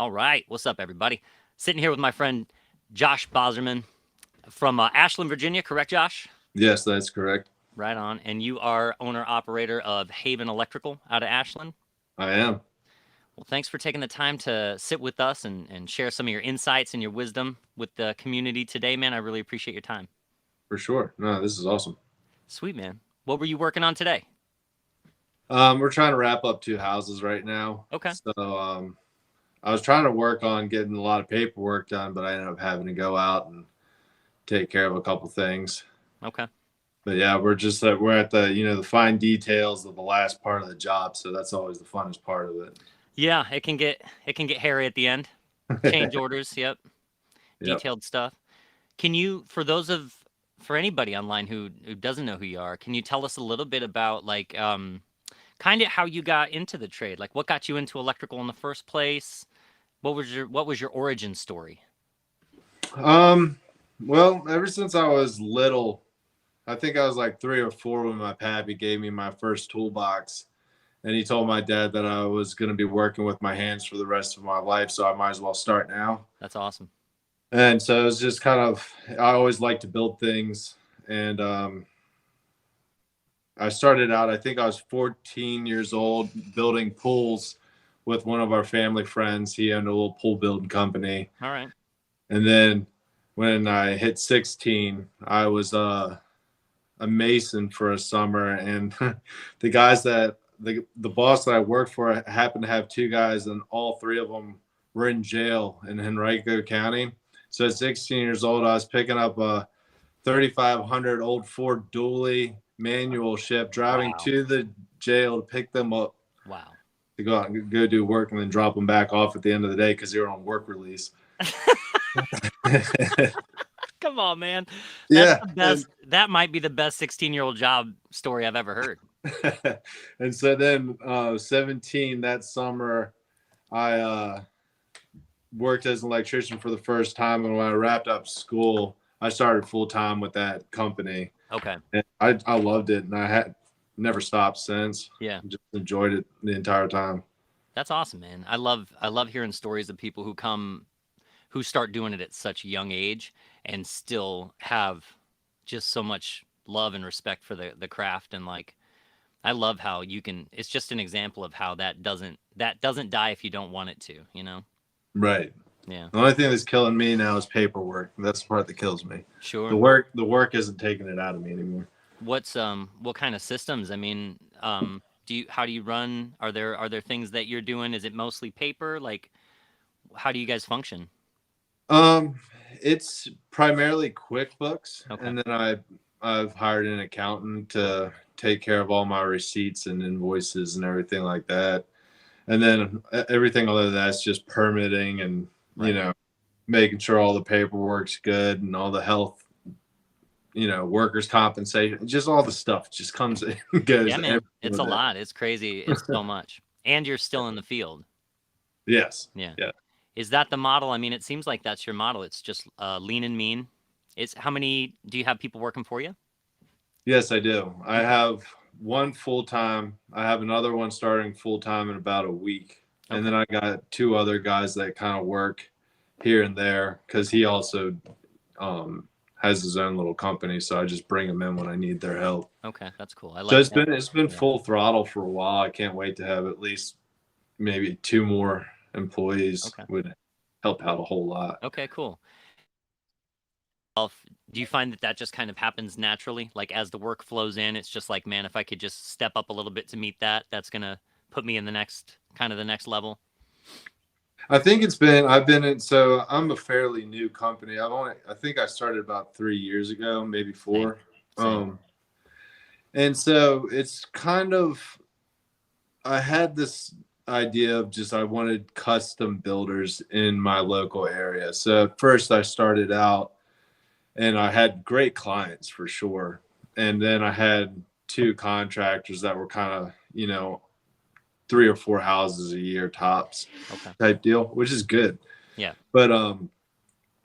All right. What's up, everybody? Sitting here with my friend Josh Bauserman from Ashland, Virginia. Correct, Josh? Yes, that's correct. Right on. And you are owner operator of Haven Electrical out of Ashland. I am, Well, thanks for taking the time to sit with us and share some of your insights and your wisdom with the community today, man. I really appreciate your time. for sure. No, this is awesome. Sweet, man. What were you working on today? We're trying to wrap up two houses right now. Okay. So I was trying to work on getting a lot of paperwork done, but I ended up having to go out and take care of a couple things. Okay. But yeah, we're at the fine details of the last part of the job, so that's always the funnest part of it. Yeah, it can get hairy at the end. Change orders, yep. Yep. Detailed stuff. Can you, for anybody online who doesn't know who you are, can you tell us a little bit about like kind of how you got into the trade? Like what got you into electrical in the first place? What was your origin story? Um, well, ever since I was little, I think I was like 3 or 4 when my pappy gave me my first toolbox. And he told my dad that I was going to be working with my hands for the rest of my life, so I might as well start now. That's awesome. And so it was just kind of, I always liked to build things. And I started out, I think I was 14 years old, building pools with one of our family friends. He owned a little pool building company. All right. And then when I hit 16, I was a mason for a summer. And the guys that, the boss that I worked for happened to have two guys, and all three of them were in jail in Henrico County. So at 16 years old, I was picking up a 3,500 old Ford dually manual ship, driving Wow. to the jail to pick them up Wow. to go out and go do work, and then drop them back off at the end of the day because they were on work release. Come on, man. That's Yeah. the best. That might be the best 16-year-old job story I've ever heard. And so then 17 that summer, I worked as an electrician for the first time. And when I wrapped up school, I started full time with that company. Okay. And I loved it, and I had never stopped since. Yeah. Just enjoyed it the entire time. That's awesome, man. I love hearing stories of people who start doing it at such a young age and still have just so much love and respect for the craft. And like I love how it's just an example of how that doesn't die if you don't want it to, you know? Right. Yeah. The only thing that's killing me now is paperwork. That's the part that kills me. Sure. The work isn't taking it out of me anymore. What kind of systems? I mean, how do you run? Are there things that you're doing? Is it mostly paper? Like how do you guys function? Um, it's primarily QuickBooks, Okay. and then I've hired an accountant to take care of all my receipts and invoices and everything like that. And then everything other than that's just permitting and Right. making sure all the paperwork's good and all the health, workers' compensation, just all the stuff just comes and goes. Yeah, man. It's a with it. lot. It's crazy. It's so much. And you're still in the field. Yes. Yeah. Yeah. Is that the model? I mean, it seems like that's your model. It's just lean and mean. It's how many do you have people working for you? Yes, I do. I have one full time. I have another one starting full time in about a week. And Okay. then I got two other guys that kind of work here and there because he also has his own little company. So I just bring them in when I need their help. Okay, that's cool. I So like that. it's been Yeah. full throttle for a while. I can't wait to have at least maybe two more employees. Okay. Would help out a whole lot. Okay, cool. Do you find that just kind of happens naturally? Like as the work flows in, it's just like, man, if I could just step up a little bit to meet that, that's gonna put me in the next level. I think so I'm a fairly new company. I think I started about 3 years ago, maybe Same, 4. same. And so it's kind of, I had this idea of just, I wanted custom builders in my local area. So at first I started out and I had great clients for sure. And then I had 2 contractors that were kind of, 3 or 4 houses a year tops Okay. type deal, which is good. Yeah. But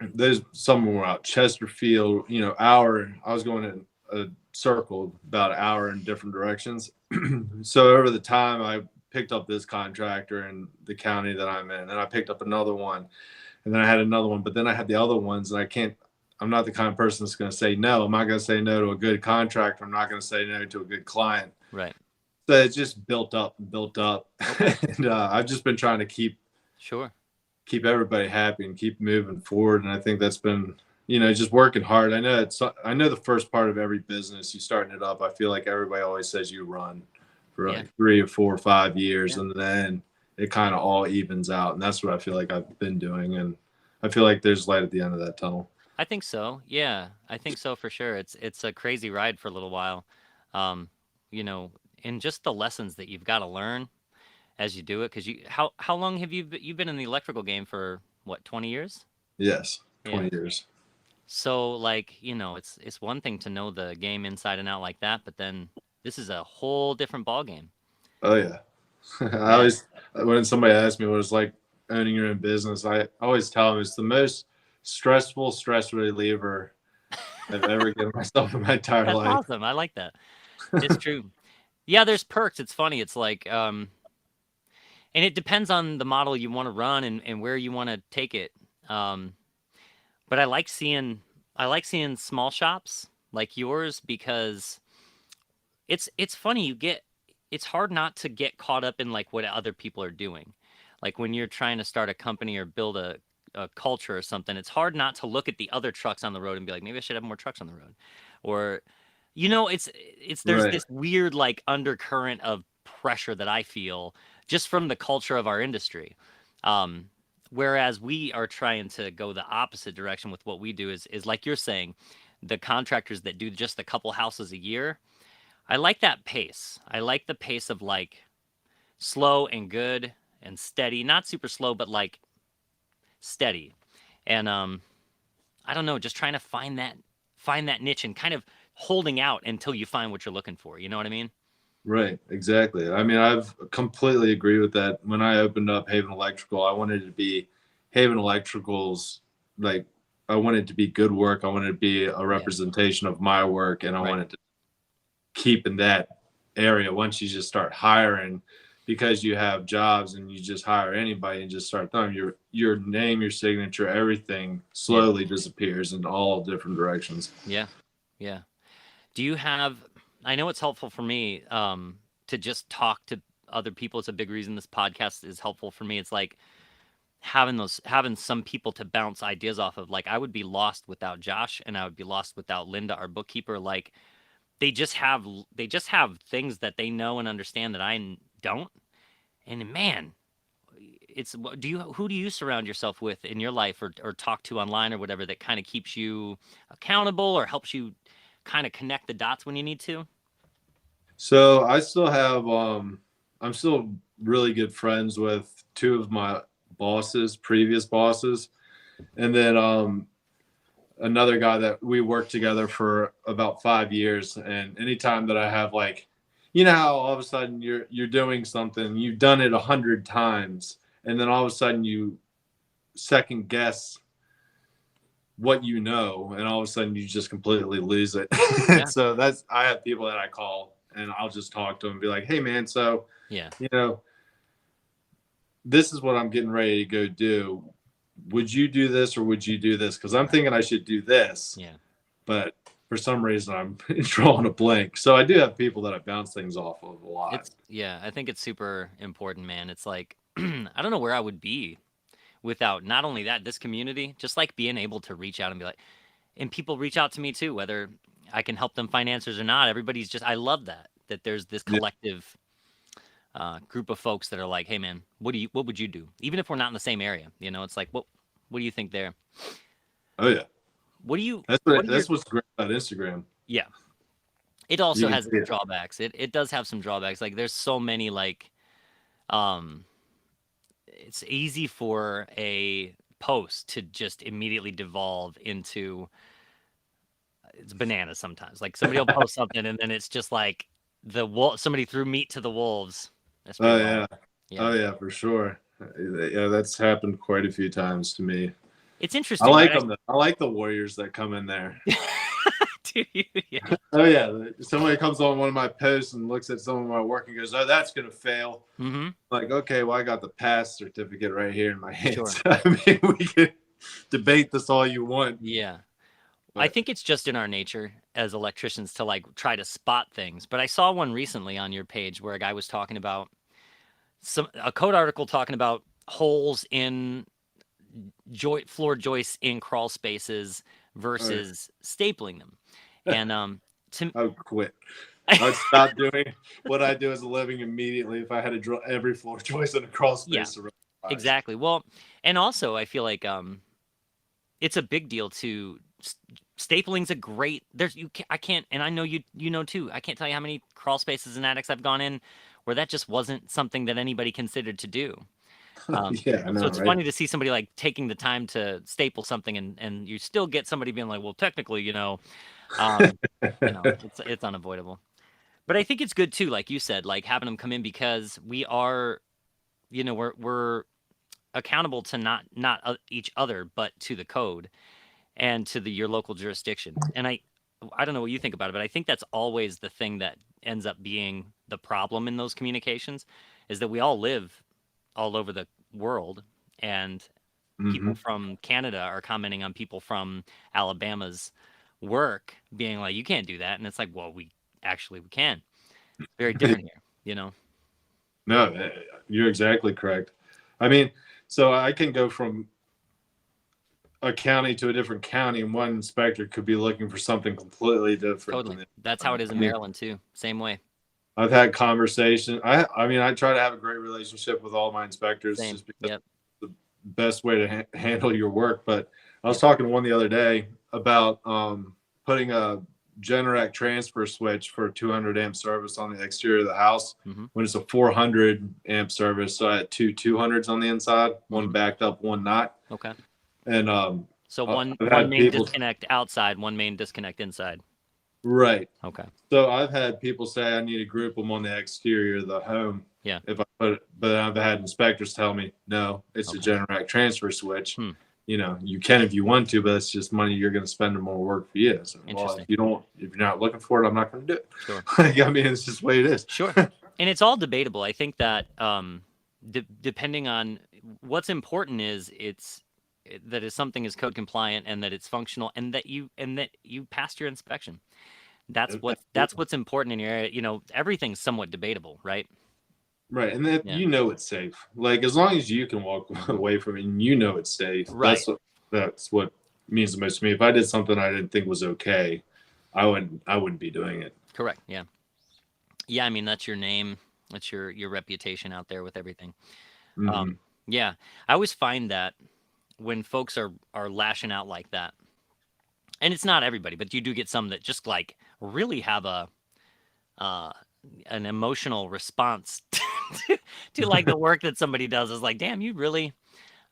there's some were out Chesterfield, hour. I was going in a circle about an hour in different directions. So over the time, I picked up this contractor in the county that I'm in, and I picked up another one, and then I had another one, but then I had the other ones, and I'm not the kind of person that's going to say no. I'm not going to say no to a good contractor. I'm not going to say no to a good client. Right. So it's just built up and built up. Okay. And I've just been trying to keep everybody happy and keep moving forward. And I think that's been, just working hard. I know the first part of every business, you starting it up, I feel like everybody always says you run for like 3 or 4 or 5 years, and then it kind of all evens out. And that's what I feel like I've been doing. And I feel like there's light at the end of that tunnel. I think so. Yeah, I think so for sure. It's a crazy ride for a little while, and just the lessons that you've got to learn as you do it. Because how long have you've been in the electrical game for? What, 20 years? Yes, 20 years. So like, it's one thing to know the game inside and out like that, but then this is a whole different ball game. Oh yeah. I always, when somebody asks me what it's like owning your own business, I always tell them it's the most stressful stress reliever I've ever given myself in my entire life. That's awesome. I like that. It's true. Yeah, there's perks. It's funny. It's like, and it depends on the model you want to run and where you want to take it. But I like seeing small shops like yours, because it's funny. It's hard not to get caught up in like what other people are doing. Like when you're trying to start a company or build a culture or something, it's hard not to look at the other trucks on the road and be like, maybe I should have more trucks on the road. Or, there's this weird like undercurrent of pressure that I feel just from the culture of our industry. Whereas we are trying to go the opposite direction with what we do is like you're saying, the contractors that do just a couple houses a year. I like that pace. I like the pace of like slow and good and steady, not super slow, but like steady. And I don't know, just trying to find that niche and kind of holding out until you find what you're looking for. You know what I mean? Right, exactly. I mean, I've completely agree with that. When I opened up Haven Electrical, I wanted it to be Haven Electrical's, like, I wanted it to be good work. I wanted it to be a representation of my work, and I wanted to keep in that area. Once you just start hiring, because you have jobs and you just hire anybody and just start throwing your name, your signature, everything slowly disappears in all different directions. Yeah. Do you have, I know it's helpful for me to just talk to other people. It's a big reason this podcast is helpful for me. It's like having some people to bounce ideas off of. Like I would be lost without Josh, and I would be lost without Linda, our bookkeeper. Like they just have things that they know and understand that I don't. And man, who do you surround yourself with in your life or talk to online or whatever that kind of keeps you accountable or helps you kind of connect the dots when you need to? So I still have, I'm still really good friends with 2 of my previous bosses. And then another guy that we worked together for about 5 years. And anytime that I have like, how all of a sudden you're doing something, you've done it 100 times, and then all of a sudden you second guess what and all of a sudden you just completely lose it. Yeah. So I have people that I call and I'll just talk to them and be like, hey man, so this is what I'm getting ready to go do. Would you do this or would you do this? Because I'm thinking I should do this. Yeah. But for some reason I'm drawing a blank. So I do have people that I bounce things off of a lot. I think it's super important, man. It's like I don't know where I would be without not only that, this community, just like being able to reach out and be like, and people reach out to me too, whether I can help them find answers or not. Everybody's just, I love that there's this collective group of folks that are like, hey man, what would you do? Even if we're not in the same area, it's like, what do you think there? Oh yeah. That's what's great about Instagram. Yeah. It also has its drawbacks. It does have some drawbacks. Like there's so many like, it's easy for a post to just immediately devolve into it's bananas sometimes. Like somebody will post something and then it's just like somebody threw meat to the wolves. That's yeah. Oh yeah, for sure. Yeah, that's happened quite a few times to me. It's interesting. I like them. I like the warriors that come in there. Yeah. Oh yeah, somebody comes on one of my posts and looks at some of my work and goes, "Oh, that's gonna fail." Mm-hmm. Like, okay, well, I got the pass certificate right here in my Sure. hands. I mean, we can debate this all you want, Yeah. I but think it's just in our nature as electricians to like try to spot things. But I saw one recently on your page where a guy was talking about a code article talking about holes in floor joists in crawl spaces oh, versus stapling them. yeah. And to I would quit. I would stop doing what I do as a living immediately if I had to draw every floor joist in a crawl yeah, space around the house. exactly. Well, and also I feel like it's a big deal to stapling's a great I can't, and I know you know too. I can't tell you how many crawl spaces and attics I've gone in where that just wasn't something that anybody considered to do. Yeah, I So know, it's right? funny to see somebody like taking the time to staple something, and you still get somebody being like, well, technically, um, it's unavoidable. But I think it's good too, like you said, like having them come in because we are, we're accountable to not each other, but to the code and to your local jurisdiction. And I don't know what you think about it, but I think that's always the thing that ends up being the problem in those communications, is that we all live all over the world, and people Hmm. from Canada are commenting on people from Alabama's work, being like, "You can't do that," and it's like, "Well, we can." Very different here, you know. No, you're exactly correct. I mean, so I can go from a county to a different county, and one inspector could be looking for something completely different than Totally. the That's how other. it is I in mean, Maryland too. Same way. I've had conversation. I mean, I try to have a great relationship with all my inspectors Same. just because Yep. it's the best way to handle your work. But I was Yep. talking to one the other day about putting a Generac transfer switch for 200 amp service on the exterior of the house Mm-hmm. when it's a 400 amp service. So I had two 200s on the inside, one Mm-hmm. backed up, one not. Okay. And So I've one had main people, disconnect outside, one main disconnect inside. right. Okay. So I've had people say I need to group them on the exterior of the home. Yeah. If I put it, but I've had inspectors tell me, no, it's a Okay. Generac transfer switch. Hmm. You know, you can if you want to, but it's just money you're going to spend on more work for you. So, well, Interesting. if you're not looking for it, I'm not going to do it. Sure. I mean, it's just the way it is. Sure. And it's all debatable. I think that depending on what's important is that is something is code compliant and that it's functional and that you passed your inspection. That's what's important in your area. Everything's somewhat debatable, right? Right. And that Yeah. it's safe. Like as long as you can walk Mhm. away from it and it's safe, Right. that's what means the most to me. If I did something I didn't think was okay, I wouldn't be doing it. Correct. Yeah. Yeah. I mean, that's your name. That's your reputation out there with everything. Hmm. Um, yeah. I always find that when folks are lashing out like that, and it's not everybody, but you do get some that just like really have uh, an emotional response to like the work that somebody does. Is like, damn, you really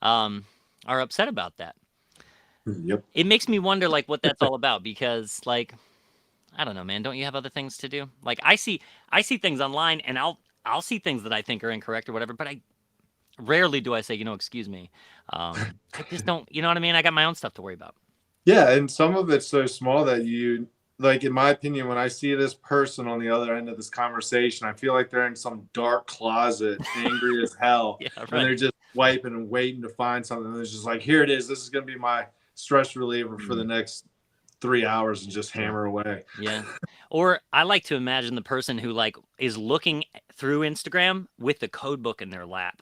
um, are upset about that. Yep. It makes me wonder like what that's all about, because like I don't know, man. Don't you have other things to do? Like I see things online, and I'll see things that I think are incorrect or whatever, but I rarely do I say, excuse me. I just don't, you know what I mean? I got my own stuff to worry about. Yeah, and some of it's so small that you like in my opinion when I see this person on the other end of this conversation, I feel like they're in some dark closet, angry as hell, Yeah, and right. they're just wiping and waiting to find something. And it's just like, here it is. This is going to be my stress reliever for the Mm, next 3 hours and just sure. hammer away. Yeah. Or I like to imagine the person who like is looking through Instagram with the code book in their lap.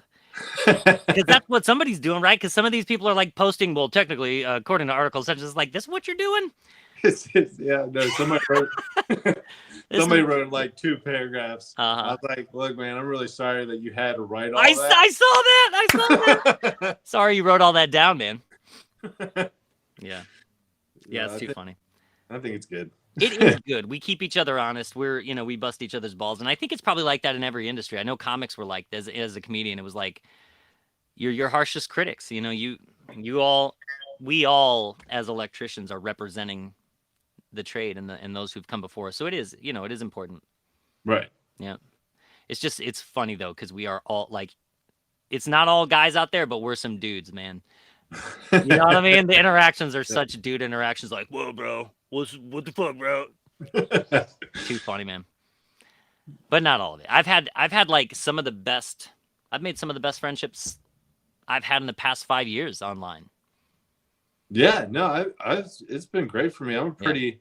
Because that's what somebody's doing, right? Because some of these people are like posting, well, technically, according to articles such as like, this is what you're doing? Yeah, no, This is, somebody wrote like 2 paragraphs. I uh-huh. was like, look, man, I'm really sorry that you had to write all that. I saw that. I saw that. Sorry you wrote all that down, man. Yeah. Yeah, Yeah, it's too funny. I think it's good. It is good. We keep each other honest. We bust each other's balls. And I think it's probably like that in every industry. I know comics were like, as a comedian, it was like, you're your harshest critics. We all as electricians are representing the trade and those who've come before us. So it is important. Right. Yeah. It's funny though, because we are all like, it's not all guys out there, but we're some dudes, man. You know what I mean? The interactions are such dude interactions, like, whoa, bro, what the fuck, bro? Too funny, man. But not all of it. I've had like some of the best. I've made some of the best friendships I've had in the past 5 years online. Yeah, no, it's been great for me. I'm a Yeah. pretty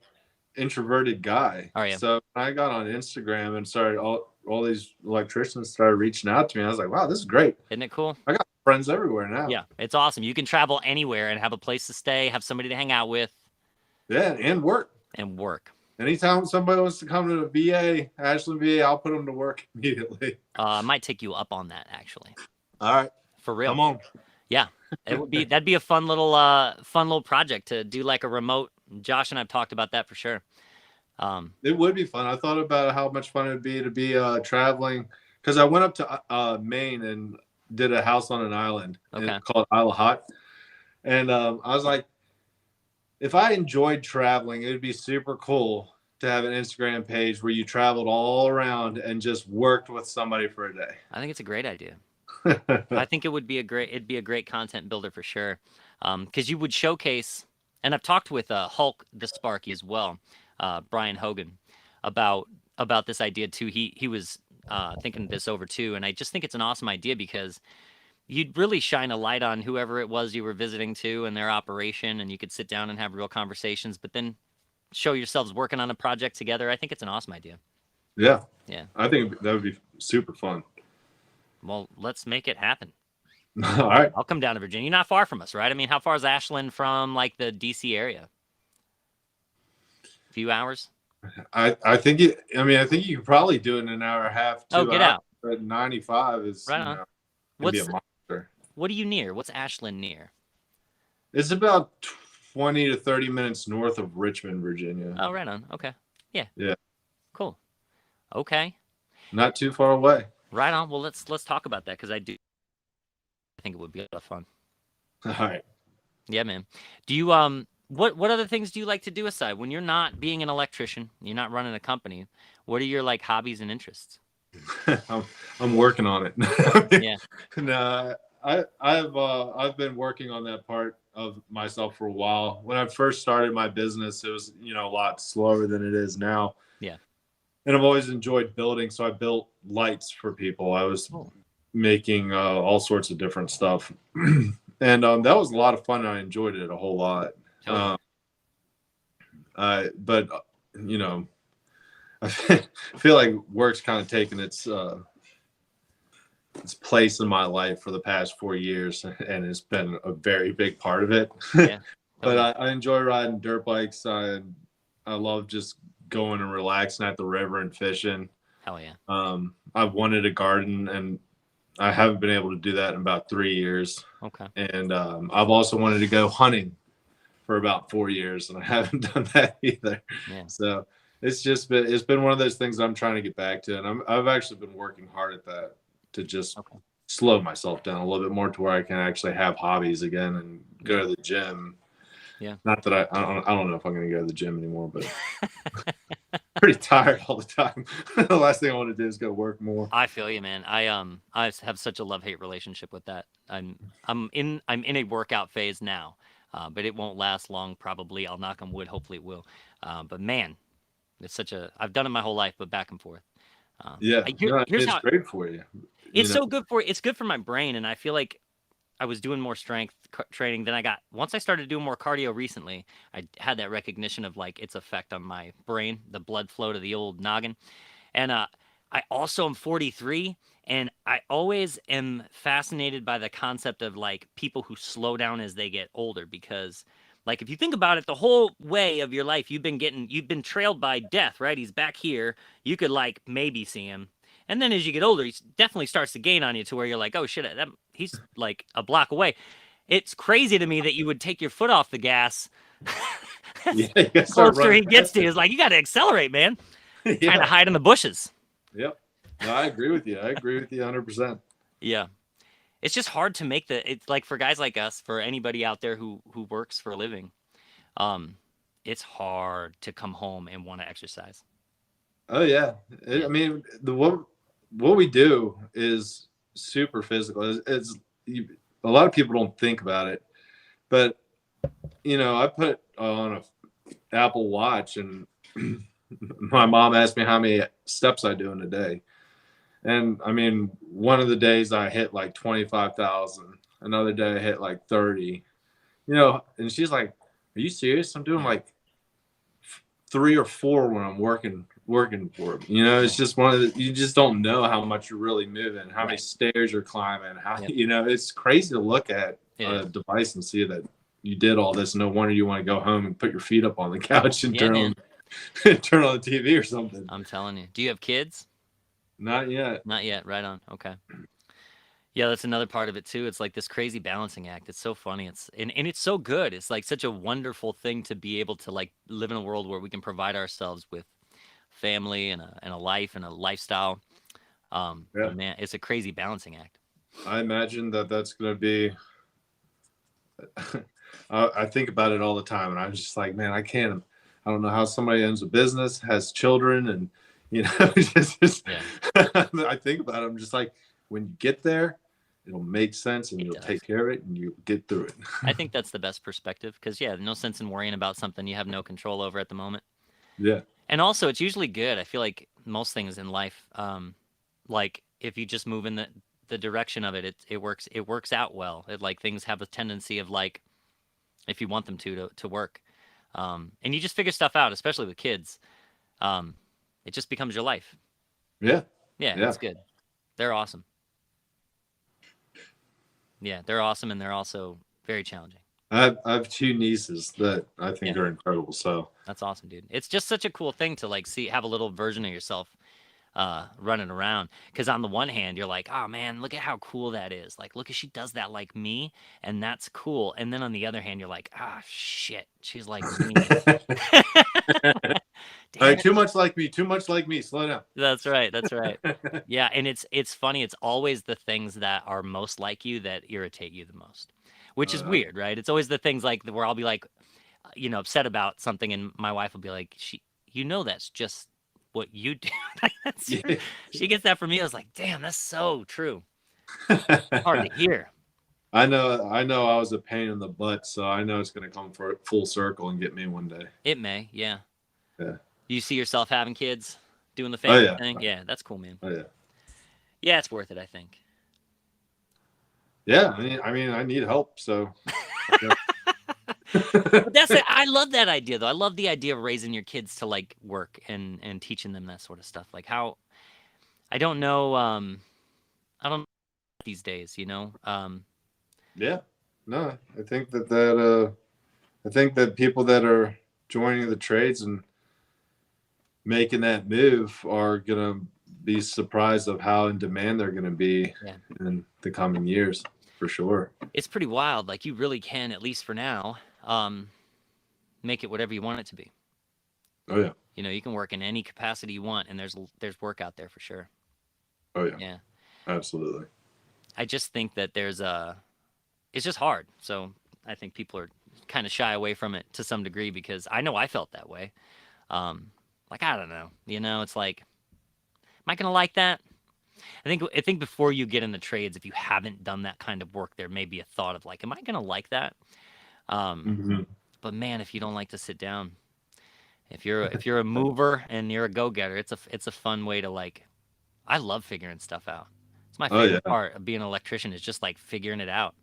introverted guy. Oh yeah. So when I got on Instagram and started all these electricians started reaching out to me, I was like, wow, this is great. Isn't it cool? I got friends everywhere now. Yeah, it's awesome. You can travel anywhere and have a place to stay, have somebody to hang out with, Yeah, and work. and work. Anytime somebody wants to come to the VA, Ashland VA, I'll put them to work immediately. I might take you up on that actually. All right, For real. come on. Yeah, that'd be a fun little project to do, like a remote. Josh and I've talked about that for sure. It would be fun. I thought about how much fun it'd be traveling, because I went up to Maine and did a house on an island called Isle of Hot, and I was like, if I enjoyed traveling, it would be super cool to have an Instagram page where you traveled all around and just worked with somebody for a day. I think it's a great idea. I think it'd be a great content builder for sure. Because you would showcase, and I've talked with Hulk the Sparky as well, Brian Hogan, about this idea too. He was thinking this over too, and I just think it's an awesome idea because you'd really shine a light on whoever it was you were visiting to and their operation, and you could sit down and have real conversations, but then show yourselves working on a project together. I think it's an awesome idea. Yeah. Yeah. I think that would be super fun. Well, let's make it happen. All right. I'll come down to Virginia. You're not far from us, right? I mean, how far is Ashland from like the DC area? A few hours? I think you could probably do it in an hour and a half. 2 Oh, get hours, out. But 95 is Right on. be a monster. What are you near? What's Ashland near? It's about 20 to 30 minutes north of Richmond, Virginia. Oh, right on. Okay. Yeah. Yeah. Cool. Okay. Not too far away. Right on. Well, let's talk about that because I think it would be a lot of fun. All right. Yeah, man. Do you what other things do you like to do aside when you're not being an electrician, you're not running a company? What are your like hobbies and interests? I'm working on it. Yeah. No, I've been working on that part of myself for a while. When I first started my business, it was a lot slower than it is now. Yeah. And I've always enjoyed building, so I built lights for people. I was making all sorts of different stuff, and that was a lot of fun. And I enjoyed it a whole lot. Totally. But I feel like work's kind of taken its place in my life for the past 4 years, and it's been a very big part of it. Yeah. But I enjoy riding dirt bikes. I love just going and relaxing at the river and fishing. Hell yeah. I've wanted a garden, and I haven't been able to do that in about 3 years. Okay. And I've also wanted to go hunting for about 4 years, and I haven't done that either. Yeah. So it's been one of those things I'm trying to get back to, and I've actually been working hard at that to just slow myself down a little bit more to where I can actually have hobbies again and go to the gym. Yeah. Not that I don't know if I'm going to go to the gym anymore, but pretty tired all the time. The last thing I want to do is go work more. I feel you, man. I have such a love-hate relationship with that. I'm in a workout phase now, but it won't last long. Probably, I'll knock on wood. Hopefully, it will. But man, it's I've done it my whole life, but back and forth. It's great for you. It's so good it's good for my brain, and I feel like I was doing more strength training than once I started doing more cardio recently, I had that recognition of like its effect on my brain, the blood flow to the old noggin. And I also am 43, and I always am fascinated by the concept of like people who slow down as they get older, because like if you think about it, the whole way of your life, you've been trailed by death, right? He's back here. You could like maybe see him. And then as you get older, he definitely starts to gain on you to where you're like, oh shit, he's like a block away. It's crazy to me that you would take your foot off the gas. Closer he gets to you, is like, you got to accelerate, man. Trying to hide in the bushes. Yep. No, I agree with you. I agree with you 100%. Yeah. It's just hard to make it's like for guys like us, for anybody out there who works for a living, it's hard to come home and want to exercise. Oh yeah. I mean, what we do is super physical. A lot of people don't think about it, but I put on a Apple Watch, and my mom asked me how many steps I do in a day. And I mean, one of the days I hit like 25,000. Another day I hit like 30. You know, and she's like, "Are you serious? I'm doing like 3 or 4 when I'm working for them." You know, it's just one of the, you just don't know how much you're really moving, how many Right. stairs you're climbing, how Yep. you know, it's crazy to look at It a is. device and see that you did all this. No wonder you want to go home and put your feet up on the couch and Yeah, man. turn on the TV or something. I'm telling you. Do you have kids? Not yet. Not yet. Right on. Okay. Yeah, that's another part of it too. It's like this crazy balancing act. It's so funny. And it's so good. It's like such a wonderful thing to be able to like live in a world where we can provide ourselves with family and a life and a lifestyle. Yeah. But man, it's a crazy balancing act. I imagine that that's going to be, I think about it all the time, and I'm just like, man, I don't know how somebody owns a business, has children, and you know, just Yeah, I think about it. I'm just like, when you get there, it'll make sense, and it you'll does. take care of it, and you get through it. I think that's the best perspective because yeah, no sense in worrying about something you have no control over at the moment. Yeah, And also, it's usually good. I feel like most things in life, like if you just move in the direction of it, it works out well. It like things have a tendency of like if you want them to work, and you just figure stuff out, especially with kids. Um, it just becomes your life. yeah, Yeah, yeah. it's good. They're awesome. Yeah, they're awesome, and they're also very challenging. I have 2 nieces that I Yeah, think are incredible. So that's awesome, dude. It's just such a cool thing to like see have a little version of yourself running around. Because on the one hand, you're like, oh man, look at how cool that is. Like, look at she does that like me, and that's cool. And then on the other hand, you're like, ah, shit, she's like me. like, Damn. too much like me, too much like me. Slow down. That's right. That's right. Yeah, and it's funny. It's always the things that are most like you that irritate you the most, which is Uh, weird, right? It's always the things like where I'll be like, upset about something, and my wife will be like, that's just what you do. Like, yeah. she gets that from me. I was like, damn, that's so true. Hard to hear. I know I was a pain in the butt, so I know it's going to come for full circle and get me one day. It may, yeah. Yeah. You see yourself having kids, doing the Oh family yeah. thing? Yeah, that's cool, man. Oh yeah. Yeah, it's worth it, I think. Yeah. I mean, I need help, so. Yeah. But that's it. I love that idea, though. I love the idea of raising your kids to like work and teaching them that sort of stuff. Like how I don't know, I don't know these days, you know. Yeah. No, I think that people that are joining the trades and making that move are gonna be surprised of how in demand they're gonna be Yeah, in the coming years, for sure. it's pretty wild. Like you really can, at least for now, make it whatever you want it to be. Oh yeah. You can work in any capacity you want, and there's work out there for sure. Oh yeah. Yeah, Absolutely. I just think that it's just hard. So I think people are kind of shy away from it to some degree because I know I felt that way. Um, like I don't know, it's like, am I gonna like that? I think before you get in the trades, if you haven't done that kind of work, there may be a thought of like, am I gonna like that? Um, Hmm. but man, if you don't like to sit down, if you're a mover and you're a go-getter, it's a fun way to like. I love figuring stuff out. It's my Oh favorite yeah. part of being an electrician is just like figuring it out.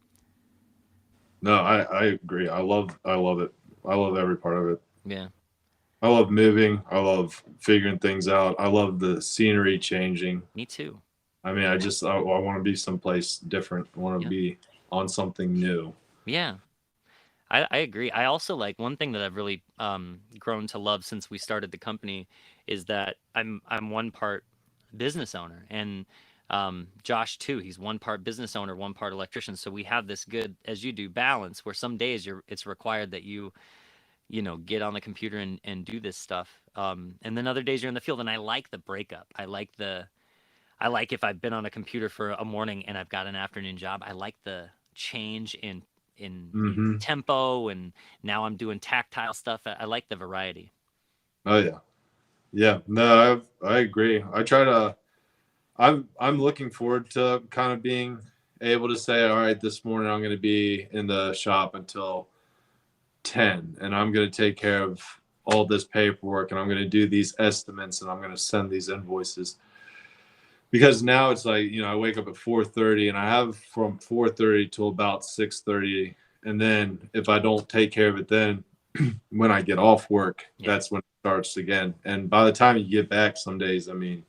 No, I agree. I love it. I love every part of it. Yeah, I love moving. I love figuring things out. I love the scenery changing. me too. I mean, I want to be someplace different. I want to Yeah, be on something new. yeah. I agree. I also like one thing that I've really grown to love since we started the company is that I'm one part business owner and Josh too. He's one part business owner, one part electrician. So we have this good, as you do, balance where some days it's required that you get on the computer and do this stuff. And then other days you're in the field, and I like the breakup. I like if I've been on a computer for a morning and I've got an afternoon job. I like the change in Hmm. tempo, and now I'm doing tactile stuff. I like the variety. Oh yeah, yeah. No, I agree. I try to. I'm looking forward to kind of being able to say, all right, this morning I'm going to be in the shop until 10, and I'm going to take care of all this paperwork and I'm going to do these estimates and I'm going to send these invoices. Because now it's like, I wake up at 4:30 and I have from 4:30 till about 6:30. And then if I don't take care of it, then when I get off work, that's when it starts again. And by the time you get back some days, I mean,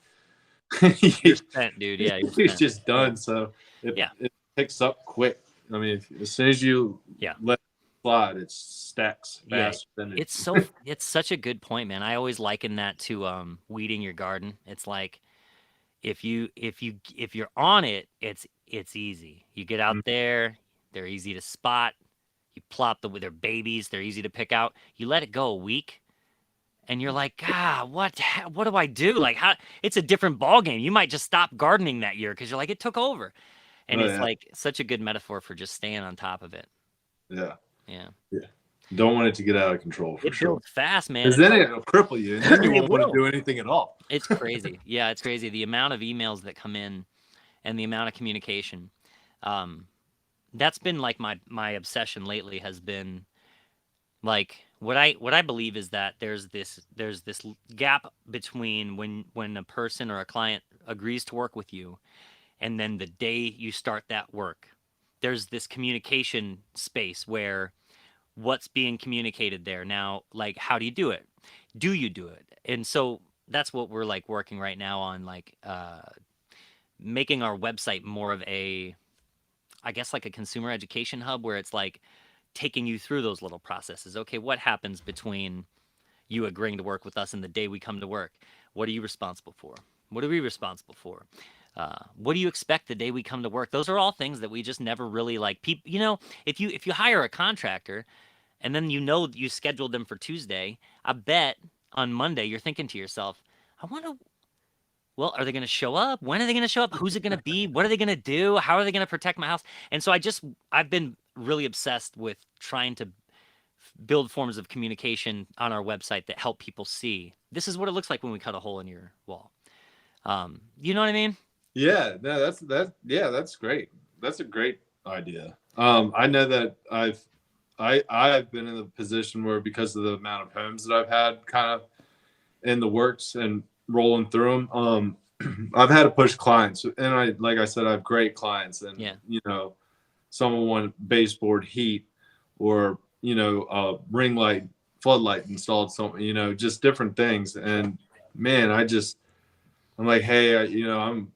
You're spent, dude. Yeah, you're just done. So it picks up quick. I mean, as soon as you let it slide, it stacks fast. It's such a good point, man. I always liken that to weeding your garden. It's like if you're on it, it's easy. You get out there, they're easy to spot. You plop them with their babies, they're easy to pick out. You let it go a week, and you're like, what do I do? Like, how? It's a different ball game. You might just stop gardening that year because you're like, it took over. And it's like such a good metaphor for just staying on top of it. Yeah. Yeah. Don't want it to get out of control. For it sure. builds fast, man. Because then it'll cripple you, and then you won't want to do anything at all. It's crazy. Yeah, it's crazy. The amount of emails that come in, and the amount of communication. That's been like my obsession lately. Has been like what I believe is that there's this gap between when a person or a client agrees to work with you, and then the day you start that work. There's this communication space where what's being communicated there. Now, like, how do you do it? Do you do it? And so that's what we're like working right now on, like making our website more of a, I guess, like a consumer education hub where it's like taking you through those little processes. Okay, what happens between you agreeing to work with us and the day we come to work? What are you responsible for? What are we responsible for? What do you expect the day we come to work? Those are all things that we just never really like. People, if you hire a contractor and then you scheduled them for Tuesday, I bet on Monday you're thinking to yourself, I wonder, well, are they going to show up? When are they going to show up? Who's it going to be? What are they going to do? How are they going to protect my house? And so I've been really obsessed with trying to build forms of communication on our website that help people see this is what it looks like when we cut a hole in your wall. You know what I mean? Yeah, no, that's great. That's a great idea. I know that I've been in the position where, because of the amount of homes that I've had kind of in the works and rolling through them, I've had to push clients, and like I said, I have great clients, and someone wanted baseboard heat, or ring light, floodlight installed, something, just different things, and man, I'm like, hey, I'm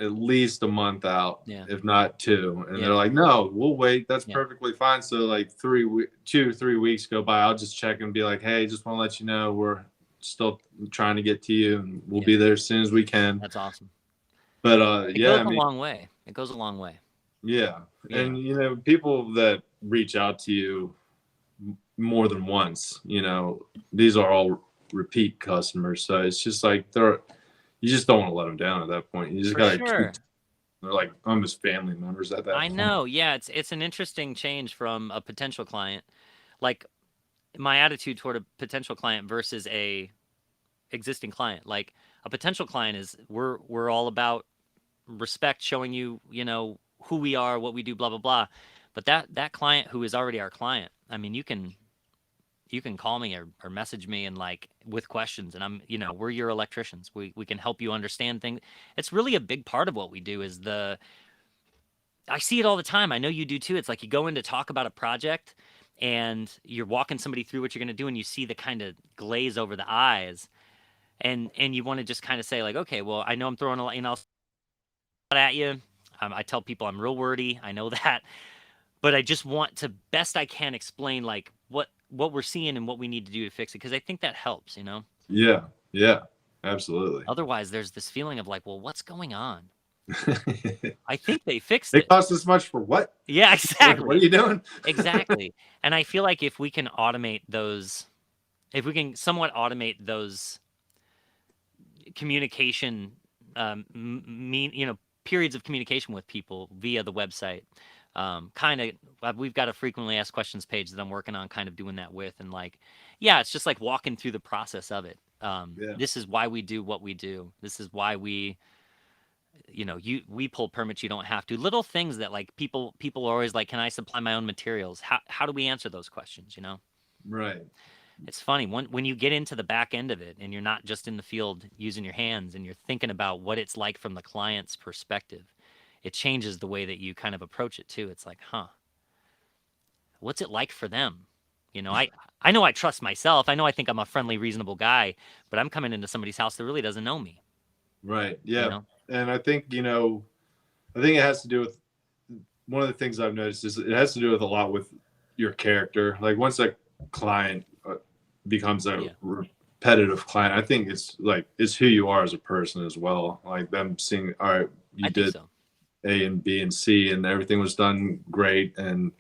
at least a month out, if not 2. And they're like, no, we'll wait. That's perfectly fine. So like 3 weeks go by. I'll just check and be like, hey, just want to let you know we're still trying to get to you, and we'll be there as soon as we can. That's awesome. But it goes a long way. It goes a long way. Yeah. And people that reach out to you more than once, these are all repeat customers. So it's just like you just don't want to let them down at that point. You just got to they're like almost family members at that point. I know. Yeah, it's an interesting change from a potential client. Like, my attitude toward a potential client versus a existing client. Like, a potential client is we're all about respect, showing you, who we are, what we do, blah blah blah. But that client who is already our client, I mean, you can call me or message me and like with questions, and we're your electricians. We can help you understand things. It's really a big part of what we do. I see it all the time. I know you do too. It's like you go in to talk about a project and you're walking somebody through what you're going to do, and you see the kind of glaze over the eyes, and you want to just kind of say like, okay, well, I know I'm throwing a lot, at you. I tell people I'm real wordy. I know that, but I just want to best I can explain like what we're seeing and what we need to do to fix it, because I think that helps, Yeah, absolutely. Otherwise, there's this feeling of like, well, what's going on? I think they fixed it. It cost this much for what? Yeah, exactly. What are you doing? Exactly. And I feel like if we can somewhat automate those communication, periods of communication with people via the website. We've got a frequently asked questions page that I'm working on kind of doing that with, and like, it's just like walking through the process of it. This is why we do what we do. This is why we pull permits. You don't have to. Little things that like people are always like, can I supply my own materials? How do we answer those questions? Right. It's funny when you get into the back end of it and you're not just in the field using your hands and you're thinking about what it's like from the client's perspective, it changes the way that you kind of approach it too. It's like, huh, what's it like for them? You know, I know I trust myself. I know I think I'm a friendly, reasonable guy, but I'm coming into somebody's house that really doesn't know me. Right. You Yeah. know? And I think, I think it has to do with one of the things I've noticed is it has to do with a lot with your character. Like once a client becomes a Yeah, repetitive client, I think it's like it's who you are as a person as well. Like them seeing, all right, I you think did so. A and B and C, and everything was done great, and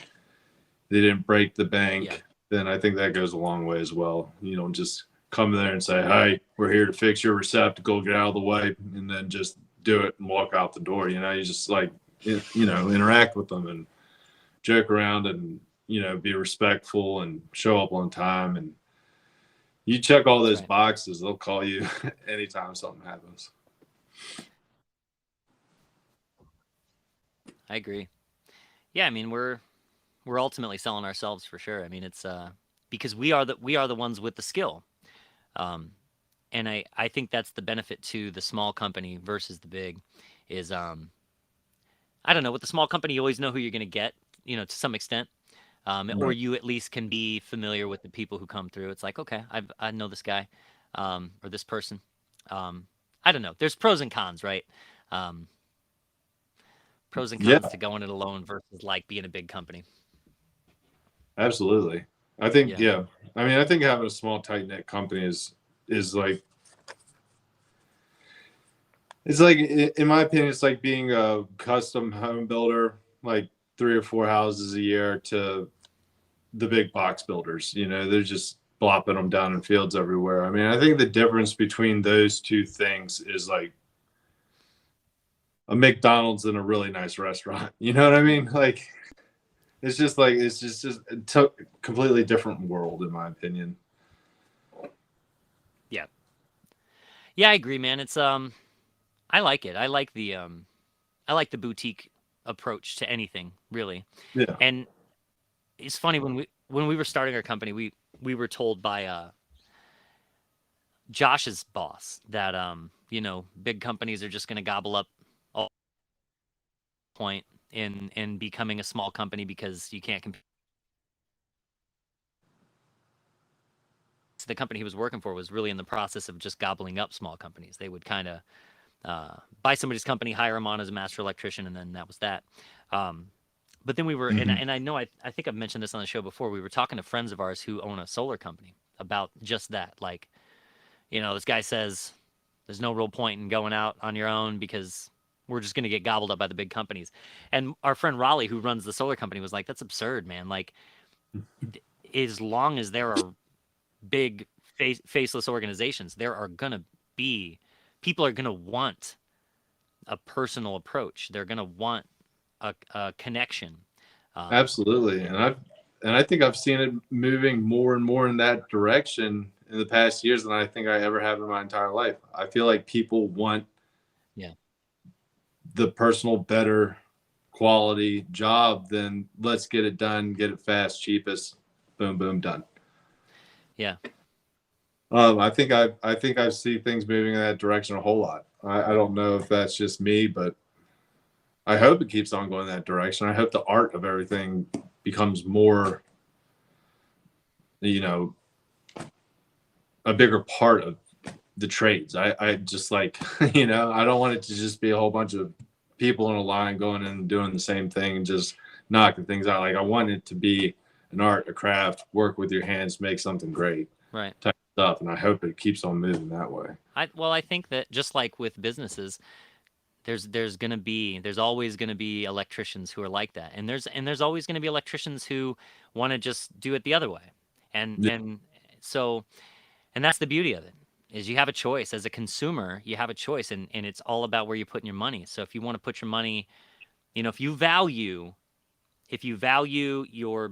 they didn't break the Yeah, bank. Then I think that goes a long way as well. You don't just come there and say, "Hey, we're here to fix your receptacle, get out of the way," and then just do it and walk out the door. You just like interact with them and joke around and be respectful and show up on time, and you check all that's those right. boxes, they'll call you anytime something happens. I agree. Yeah, I mean we're ultimately selling ourselves for sure. I mean it's because we are the ones with the skill. Um, and I think that's the benefit to the small company versus the big is I don't know, with the small company you always know who you're going to get, to some extent. Or Right. you at least can be familiar with the people who come through. It's like, okay, I know this guy, or this person. Um, I don't know. There's pros and cons, right? Um, Pros and cons Yeah, to going it alone versus like being a big company. absolutely. I think, Yeah, yeah. I mean, I think having a small, tight knit company is like it's like in my opinion, it's like being a custom home builder, like 3 or 4 houses a year to the big box builders. They're just plopping them down in fields everywhere. I mean, I think the difference between those two things is like a McDonald's and a really nice restaurant. You know what I mean? Like it's just a completely different world in my opinion. yeah, yeah. I agree, man. It's I like it. I like the boutique approach to anything, really. Yeah. And it's funny when we were starting our company, we were told by Josh's boss that big companies are just going to gobble up all point in becoming a small company because you can't compete. So the company he was working for was really in the process of just gobbling up small companies. They would kind of buy somebody's company, hire him on as a master electrician, and then that was that. Um, but then we were, and, Hmm. and I know I think I've mentioned this on the show before. We were talking to friends of ours who own a solar company about just that. Like, this guy says there's no real point in going out on your own because we're just going to get gobbled up by the big companies. And our friend Raleigh, who runs the solar company, was like, "That's absurd, man. Like, as long as there are big faceless organizations, there are going to be people are going to want a personal approach. They're going to want a connection." Absolutely. And And I think I've seen it moving more and more in that direction in the past years than I think I ever have in my entire life. I feel like people want yeah, the personal, better quality job than let's get it done, get it fast, cheapest, boom, boom, done. yeah, I think I see things moving in that direction a whole lot. I don't know if that's just me, but I hope it keeps on going that direction. I hope the art of everything becomes more, you know, a bigger part of the trades. I just like, I don't want it to just be a whole bunch of people in a line going in and doing the same thing and just knocking things out. Like I want it to be an art, a craft, work with your hands, make something great right. type of stuff. And I hope it keeps on moving that way. I think that just like with businesses, there's always gonna be electricians who are like that, and there's always gonna be electricians who want to just do it the other way, and Yeah, and so and that's the beauty of it is you have a choice as a consumer. You have a choice, and it's all about where you're putting your money. So if you want to put your money, if you value your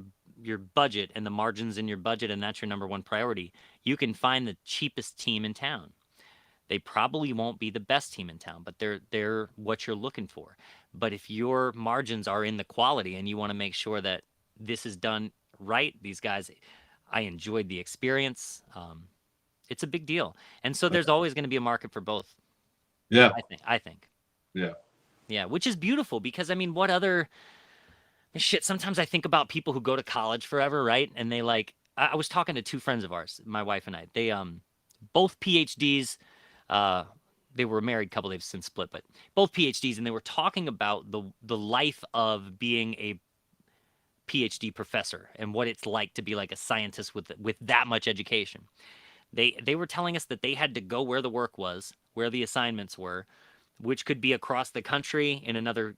budget and the margins in your budget, and that's your number one priority, you can find the cheapest team in town. They probably won't be the best team in town, but they're what you're looking for. But if your margins are in the quality and you want to make sure that this is done right, these guys, I enjoyed the experience. It's a big deal, and so there's Okay. always going to be a market for both. Yeah. I think. Yeah. Yeah, which is beautiful because I mean, what other shit? Sometimes I think about people who go to college forever, right? And they like. I was talking to two friends of ours, my wife and I. They both PhDs. Uh, they were a married couple. They've since split, but both PhDs, and they were talking about the life of being a PhD professor and what it's like to be like a scientist with that much education. They were telling us that they had to go where the work was, where the assignments were, which could be across the country in another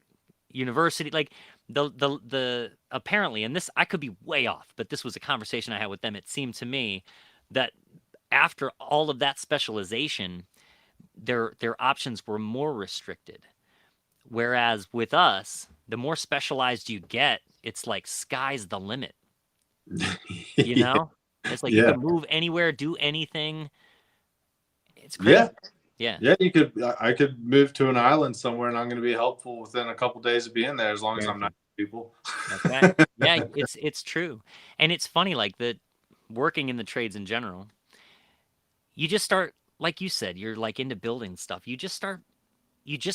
university. Like the apparently, and this I could be way off, but this was a conversation I had with them. It seemed to me that after all of that specialization, their options were more restricted. Whereas with us, the more specialized you get, it's like sky's the limit, you Yeah. know? It's like you Yeah. can move anywhere, do anything. It's Yeah. crazy. Yeah. Yeah. You could, I could move to an island somewhere and I'm going to be helpful within a couple days of being there as long as I'm not Guaranteed. people. That's right. Yeah, it's true. And it's funny like the working in the trades in general, you just start like you said, you're like into building stuff. You just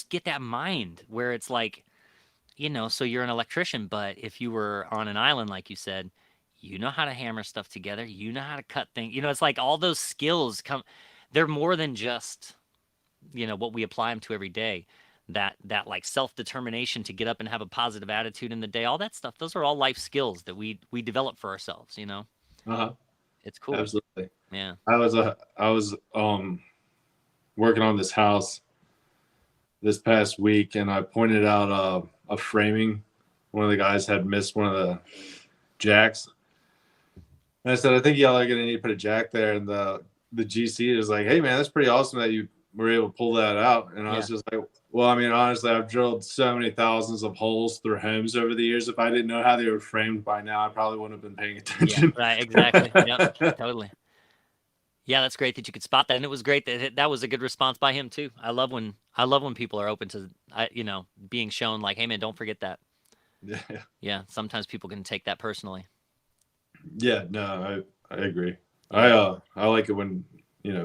get that mind where it's like, so you're an electrician, but if you were on an island like you said, you know how to hammer stuff together, you know how to cut things. It's like all those skills come they're more than just, what we apply them to every day. That like self-determination to get up and have a positive attitude in the day, all that stuff, those are all life skills that we develop for ourselves. Uh-huh. It's cool. Absolutely. Yeah. I was working on this house this past week and I pointed out a framing. One of the guys had missed one of the jacks. And I said, I think y'all are going to need to put a jack there. And the GC is like, hey, man, that's pretty awesome that you were able to pull that out. And I Yeah. was just like, well, I mean, honestly, I've drilled so many thousands of holes through homes over the years. If I didn't know how they were framed by now, I probably wouldn't have been paying Yeah, attention. right, exactly. Yep, totally. Yeah, that's great that you could spot that, and it was great that that was a good response by him too. I love when people are open to, being shown like, hey man, don't forget that. Yeah. Yeah, sometimes people can take that personally. Yeah. No, I agree. Yeah, I like it when,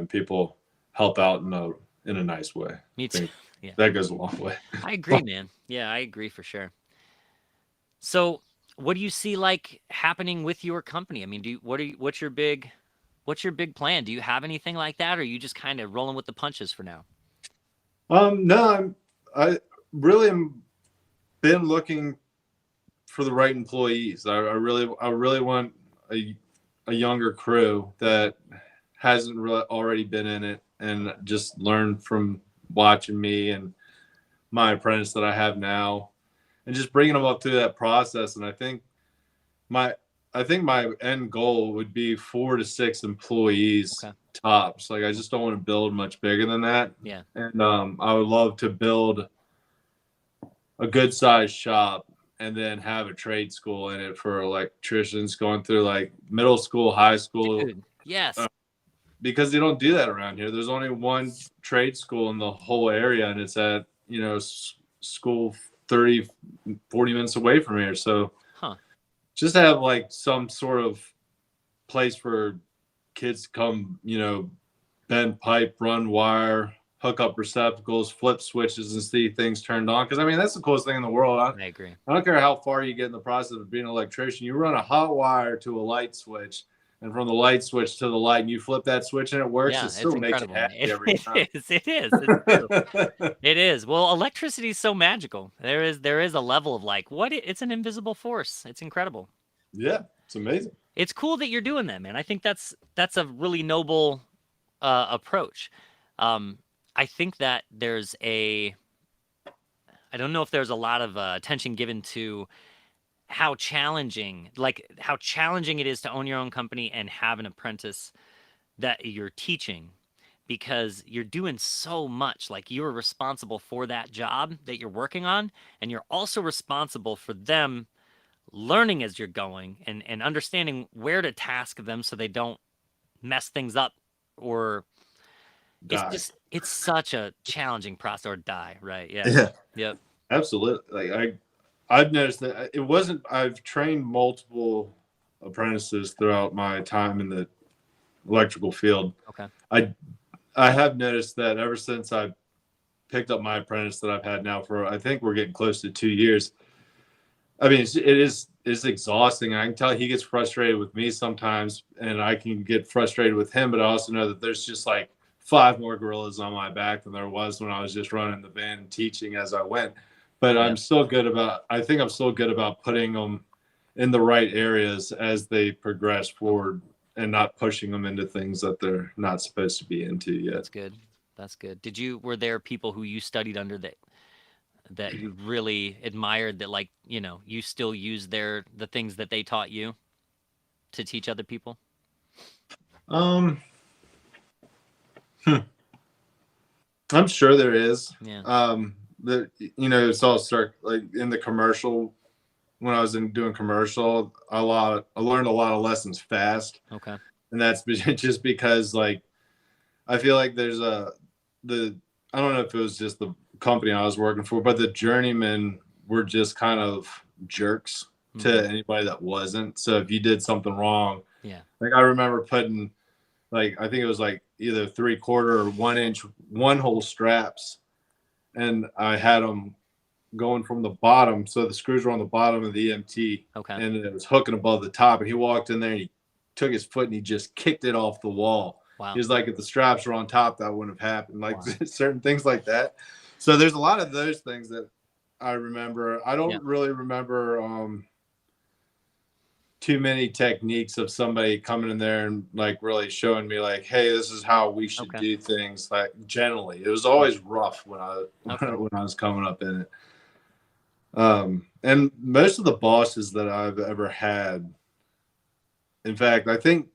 people help out in a nice way. I me too. think Yeah, that goes a long way. I agree, man. Yeah, I agree for sure. So, what do you see like happening with your company? I mean, what's your big plan? Do you have anything like that, or are you just kind of rolling with the punches for now? No, I really am been looking for the right employees. I really want a younger crew that hasn't really already been in it and just learn from watching me and my apprentice that I have now, and just bringing them up through that process. And my I think my end goal would be 4 to 6 employees Okay. tops. Like I just don't want to build much bigger than that. Yeah. And I would love to build a good sized shop and then have a trade school in it for electricians going through like middle school, high school, Dude. Yes. because they don't do that around here. There's only one trade school in the whole area, and it's at, school 30, 40 minutes away from here. So Huh. just to have like some sort of place for kids to come, bend pipe, run wire, hook up receptacles, flip switches, and see things turned on. Because I mean, that's the coolest thing in the world. I agree. I don't care how far you get in the process of being an electrician. You run a hot wire to a light switch, and from the light switch to the light, and you flip that switch and it works. It Yeah, it's still makes you incredible, man. happy every time. It is. It is. It's true. It is. Well, electricity is so magical. There is a level of like it's an invisible force. It's incredible. Yeah, it's amazing. It's cool that you're doing that, man. I think that's a really noble approach. Um, I think that I don't know if there's a lot of attention given to how challenging it is to own your own company and have an apprentice that you're teaching, because you're doing so much. Like, you're responsible for that job that you're working on, and you're also responsible for them learning as you're going, and understanding where to task them so they don't mess things up, or Die. it's such a challenging process, or die, right? Yeah. Yeah, Yep. absolutely. Like I've noticed that it wasn't. I've trained multiple apprentices throughout my time in the electrical field. Okay. I I have noticed that ever since I picked up my apprentice that I've had now for, I think we're getting close to 2 years. I mean, it's exhausting. I can tell he gets frustrated with me sometimes, and I can get frustrated with him. But I also know that there's just like five more gorillas on my back than there was when I was just running the van and teaching as I went. But Yeah. I'm still good about. I think I'm still good about putting them in the right areas as they progress forward, and not pushing them into things that they're not supposed to be into yet. That's good. That's good. Were there people who you studied under that you really admired that, like, you still use the things that they taught you to teach other people? Um, I'm sure there is. Yeah. It's all start like in the commercial. When I was doing commercial, I learned a lot of lessons fast, Okay. and that's just because like I feel like there's the I don't know if it was just the company I was working for, but the journeymen were just kind of jerks Mm-hmm. to anybody that wasn't. So if you did something wrong, Yeah. like I remember putting like I think it was like either 3/4 or 1 inch one hole straps, and I had them going from the bottom. So the screws were on the bottom of the EMT, Okay. and it was hooking above the top. And he walked in there and he took his foot and he just kicked it off the wall. He Wow. was like, if the straps were on top, that wouldn't have happened. Like Wow. certain things like that. So there's a lot of those things that I remember. I Yeah. don't really remember too many techniques of somebody coming in there and like really showing me like, hey, this is how we should Okay. do things. Like generally, it was Yeah. always rough when I Okay. when I was coming up in it. And most of the bosses that I've ever had, in fact, I think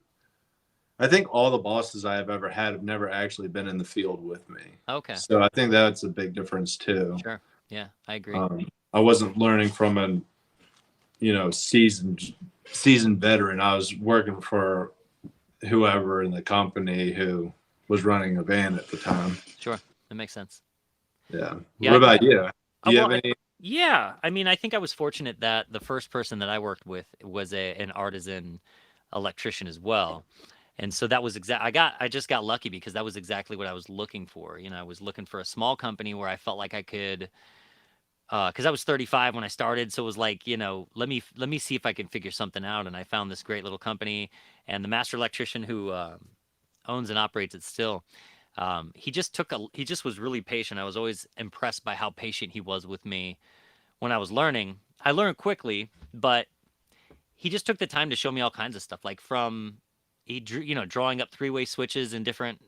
all the bosses I have ever had have never actually been in the field with me. Okay. So I think that's a big difference too. Sure. Yeah, I agree. I wasn't learning from an seasoned veteran. I was working for whoever in the company who was running a van at the time. Sure. That makes sense. Yeah. Yeah, What I think about you? Do you well, have any? yeah. I mean, I think I was fortunate that the first person that I worked with was an artisan electrician as well. And so that was I just got lucky because that was exactly what I was looking for. I was looking for a small company where I felt like I could, because I was 35 when I started, so it was like, let me see if I can figure something out. And I found this great little company, and the master electrician who owns and operates it still. He just was really patient. I was always impressed by how patient he was with me when I was learning. I learned quickly, but he just took the time to show me all kinds of stuff, like from he drew, drawing up three-way switches and different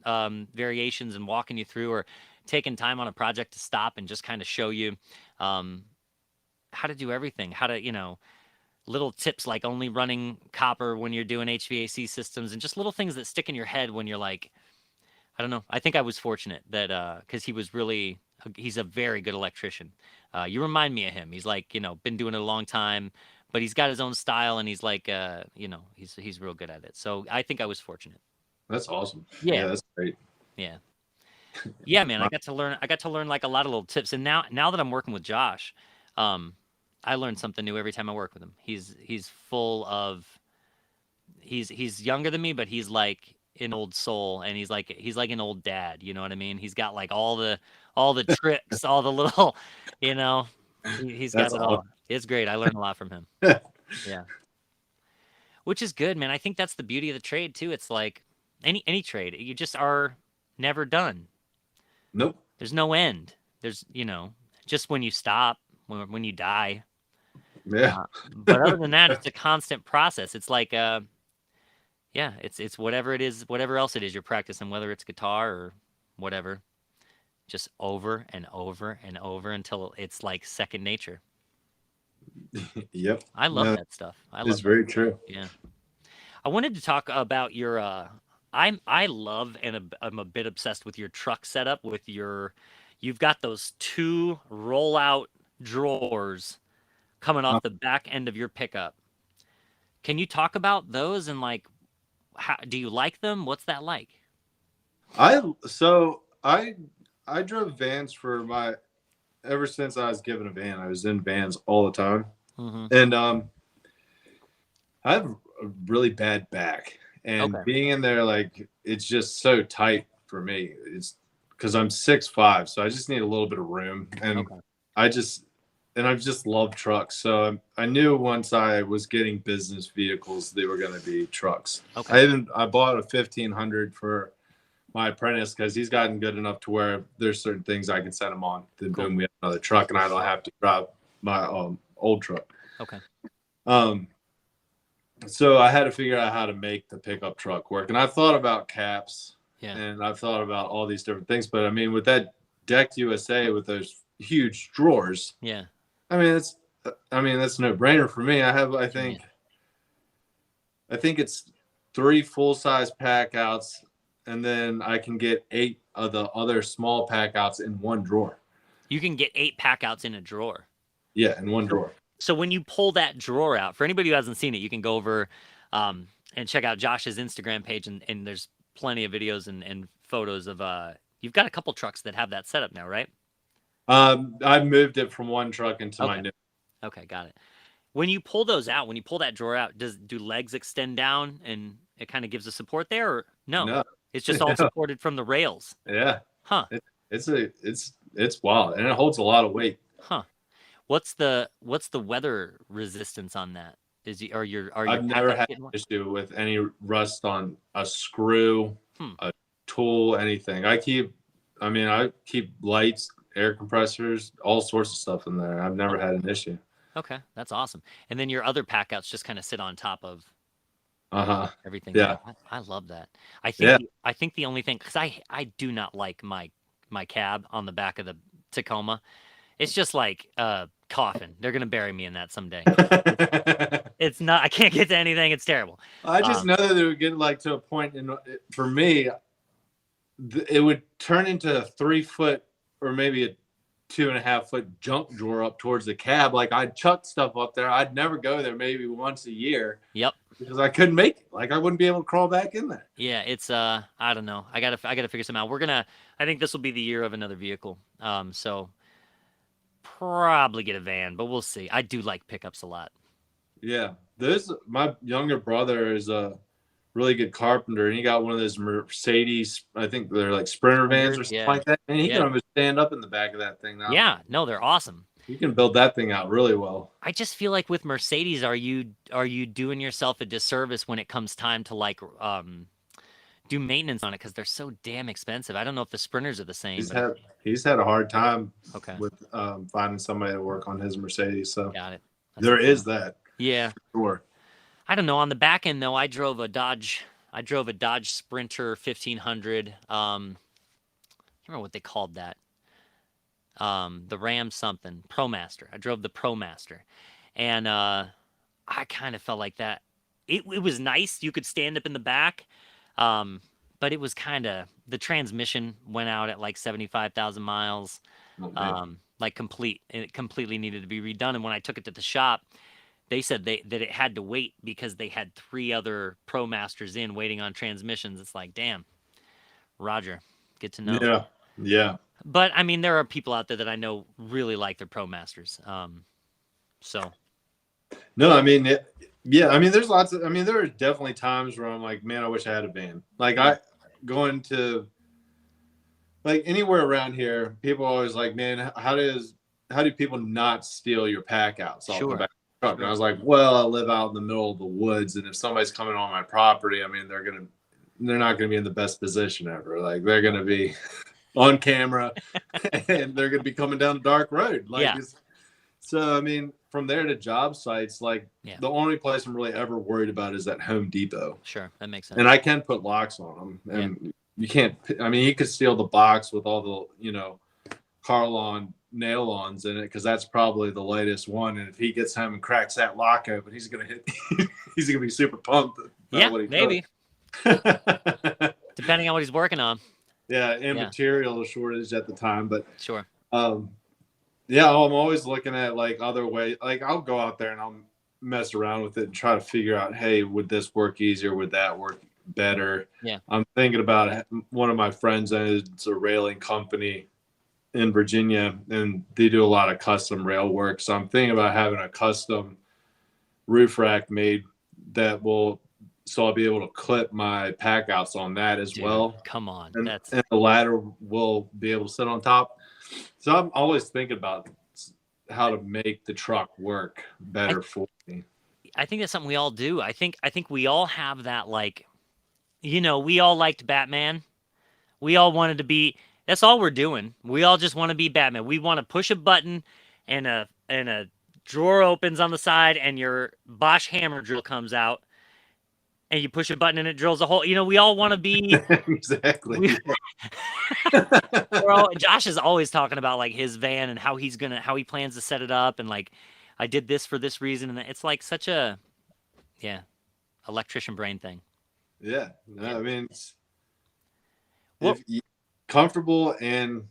variations and walking you through, or taking time on a project to stop and just kind of show you um, how to do everything, how to, little tips like only running copper when you're doing HVAC systems, and just little things that stick in your head when you're like, I don't know. I think I was fortunate that because he's a very good electrician. You remind me of him. He's like, been doing it a long time, but he's got his own style, and he's like, he's real good at it. So I think I was fortunate. That's awesome. Yeah, Yeah, that's great. yeah, yeah, man. I got to learn. I got to learn like a lot of little tips, and now that I'm working with Josh, um, I learn something new every time I work with him. He's full of he's younger than me, but he's like an old soul, and he's like an old dad. You know what I mean? He's got like all the tricks, all the little, you know, he's got That's it awesome. all. It's great. I learn a lot from him. Yeah, which is good, man. I think that's the beauty of the trade too. It's like any trade, you just are never done. Nope. There's no end. There's just when you stop, when you die. Yeah. But other than that, it's a constant process. It's like yeah, it's whatever it is, whatever else it is you're practicing, whether it's guitar or whatever, just over and over and over until it's like second nature. Yep. I love No, that stuff. I it's love that very stuff. true. Yeah. I wanted to talk about your I love and I'm a bit obsessed with your truck setup with you've got those two rollout drawers coming Uh, off the back end of your pickup. Can you talk about those and like how do you like them? What's that like? I drove vans for my ever since I was given a van. I was in vans all the time, Mm-hmm. and I've a really bad back, and Okay. being in there, like, it's just so tight for me. It's because I'm 6'5", so I just need a little bit of room, and Okay. I just I've just loved trucks. So I knew once I was getting business vehicles, they were going to be trucks. Okay. I bought a 1500 for my apprentice because he's gotten good enough to where there's certain things I can set him on. Then Cool. boom, we have another truck, and I don't have to drive my old truck. Okay. Um, so I had to figure out how to make the pickup truck work, and I thought about caps, Yeah. and I've thought about all these different things. But I mean, with that Decked USA with those huge drawers, Yeah. I mean, that's no brainer for me. Yeah. I think it's 3 full-size pack outs, and then I can get 8 of the other small pack outs in one drawer. You can get 8 pack outs in a drawer. Yeah, in one drawer. So when you pull that drawer out, for anybody who hasn't seen it, you can go over and check out Josh's Instagram page, and there's plenty of videos and photos of you've got a couple trucks that have that setup now, right? I moved it from one truck into my Okay. new. Okay, got it. When you pull those out, when you pull that drawer out, do legs extend down and it kind of gives a support there, or no? No. It's just all supported from the rails. Yeah. Huh. It's wild, and it holds a lot of weight. Huh. What's the weather resistance on that? I've never had an issue with any rust on a screw, a tool, anything. I keep lights, air compressors, all sorts of stuff in there. I've never had an issue. Okay, that's awesome. And then your other pack outs just kind of sit on top of everything. Yeah. I love that. I think the only thing, because I do not like my cab on the back of the Tacoma. It's just like a coffin. They're gonna bury me in that someday. It's not. I can't get to anything. It's terrible. I just know that it would get like to a point, for me, it would turn into a 3-foot or maybe a 2.5-foot junk drawer up towards the cab. Like, I'd chuck stuff up there. I'd never go there, maybe once a year. Yep. Because I couldn't make it. Like, I wouldn't be able to crawl back in there. Yeah, it's I don't know. I gotta figure something out. I think this will be the year of another vehicle. So probably get a van, but we'll see. I do like pickups a lot. Yeah. My younger brother is a really good carpenter, and he got one of those Mercedes, I think they're like Sprinter vans or something like that. And he can almost stand up in the back of that thing now. Yeah, no, they're awesome. You can build that thing out really well. I just feel like with Mercedes, are you doing yourself a disservice when it comes time to like do maintenance on it, because they're so damn expensive. I don't know if the Sprinters are the same. He's had a hard time with finding somebody to work on his Mercedes. So got it. There is that. Yeah. Sure. I don't know. On the back end though, I drove a Dodge Sprinter 1500. I don't remember what they called that. The Ram something, ProMaster. I drove the ProMaster, and I kind of felt like that. It was nice. You could stand up in the back, but it was kind of, the transmission went out at like 75,000 miles. It completely needed to be redone. And when I took it to the shop, they said that it had to wait because they had 3 other ProMasters in waiting on transmissions. It's like, damn, Roger, good to know. Yeah, yeah. But I mean, there are people out there that I know really like their ProMasters. So. No, I mean, yeah. I mean, there are definitely times where I'm like, man, I wish I had a van. Like, I going to like anywhere around here, people are always like, man, how do people not steal your pack outs off the back of the truck? And I was like, well, I live out in the middle of the woods, and if somebody's coming on my property, I mean, they're not gonna be in the best position ever. Like, they're gonna be on camera and they're going to be coming down a dark road. So, I mean, from there to job sites, like the only place I'm really ever worried about is at Home Depot. Sure. That makes sense. And I can put locks on them, and you can't, I mean, you could steal the box with all the, Carlon nail-ons in it, because that's probably the latest one. And if he gets home and cracks that lock open, he's going to be super pumped. Yeah, maybe. Depending on what he's working on. Yeah, and material shortage at the time, but sure. I'm always looking at like other ways. Like, I'll go out there and I'll mess around with it and try to figure out, hey, would this work easier? Would that work better? Yeah. I'm thinking about one of my friends owns a railing company in Virginia, and they do a lot of custom rail work. So I'm thinking about having a custom roof rack made that will, so I'll be able to clip my pack outs on that as Dude, well. come on. And the ladder will be able to sit on top. So I'm always thinking about how to make the truck work I better for me. I think that's something we all do. I think we all have that, like, we all liked Batman. We all wanted to be. That's all we're doing. We all just want to be Batman. We want to push a button, and a drawer opens on the side, and your Bosch hammer drill comes out, and you push a button and it drills a hole. We all want to be. We, Exactly. Josh is always talking about like his van and how he plans to set it up, and like, I did this for this reason, and it's like such a, yeah, electrician brain thing. Yeah. Yeah. No, I mean, What if you, comfortable and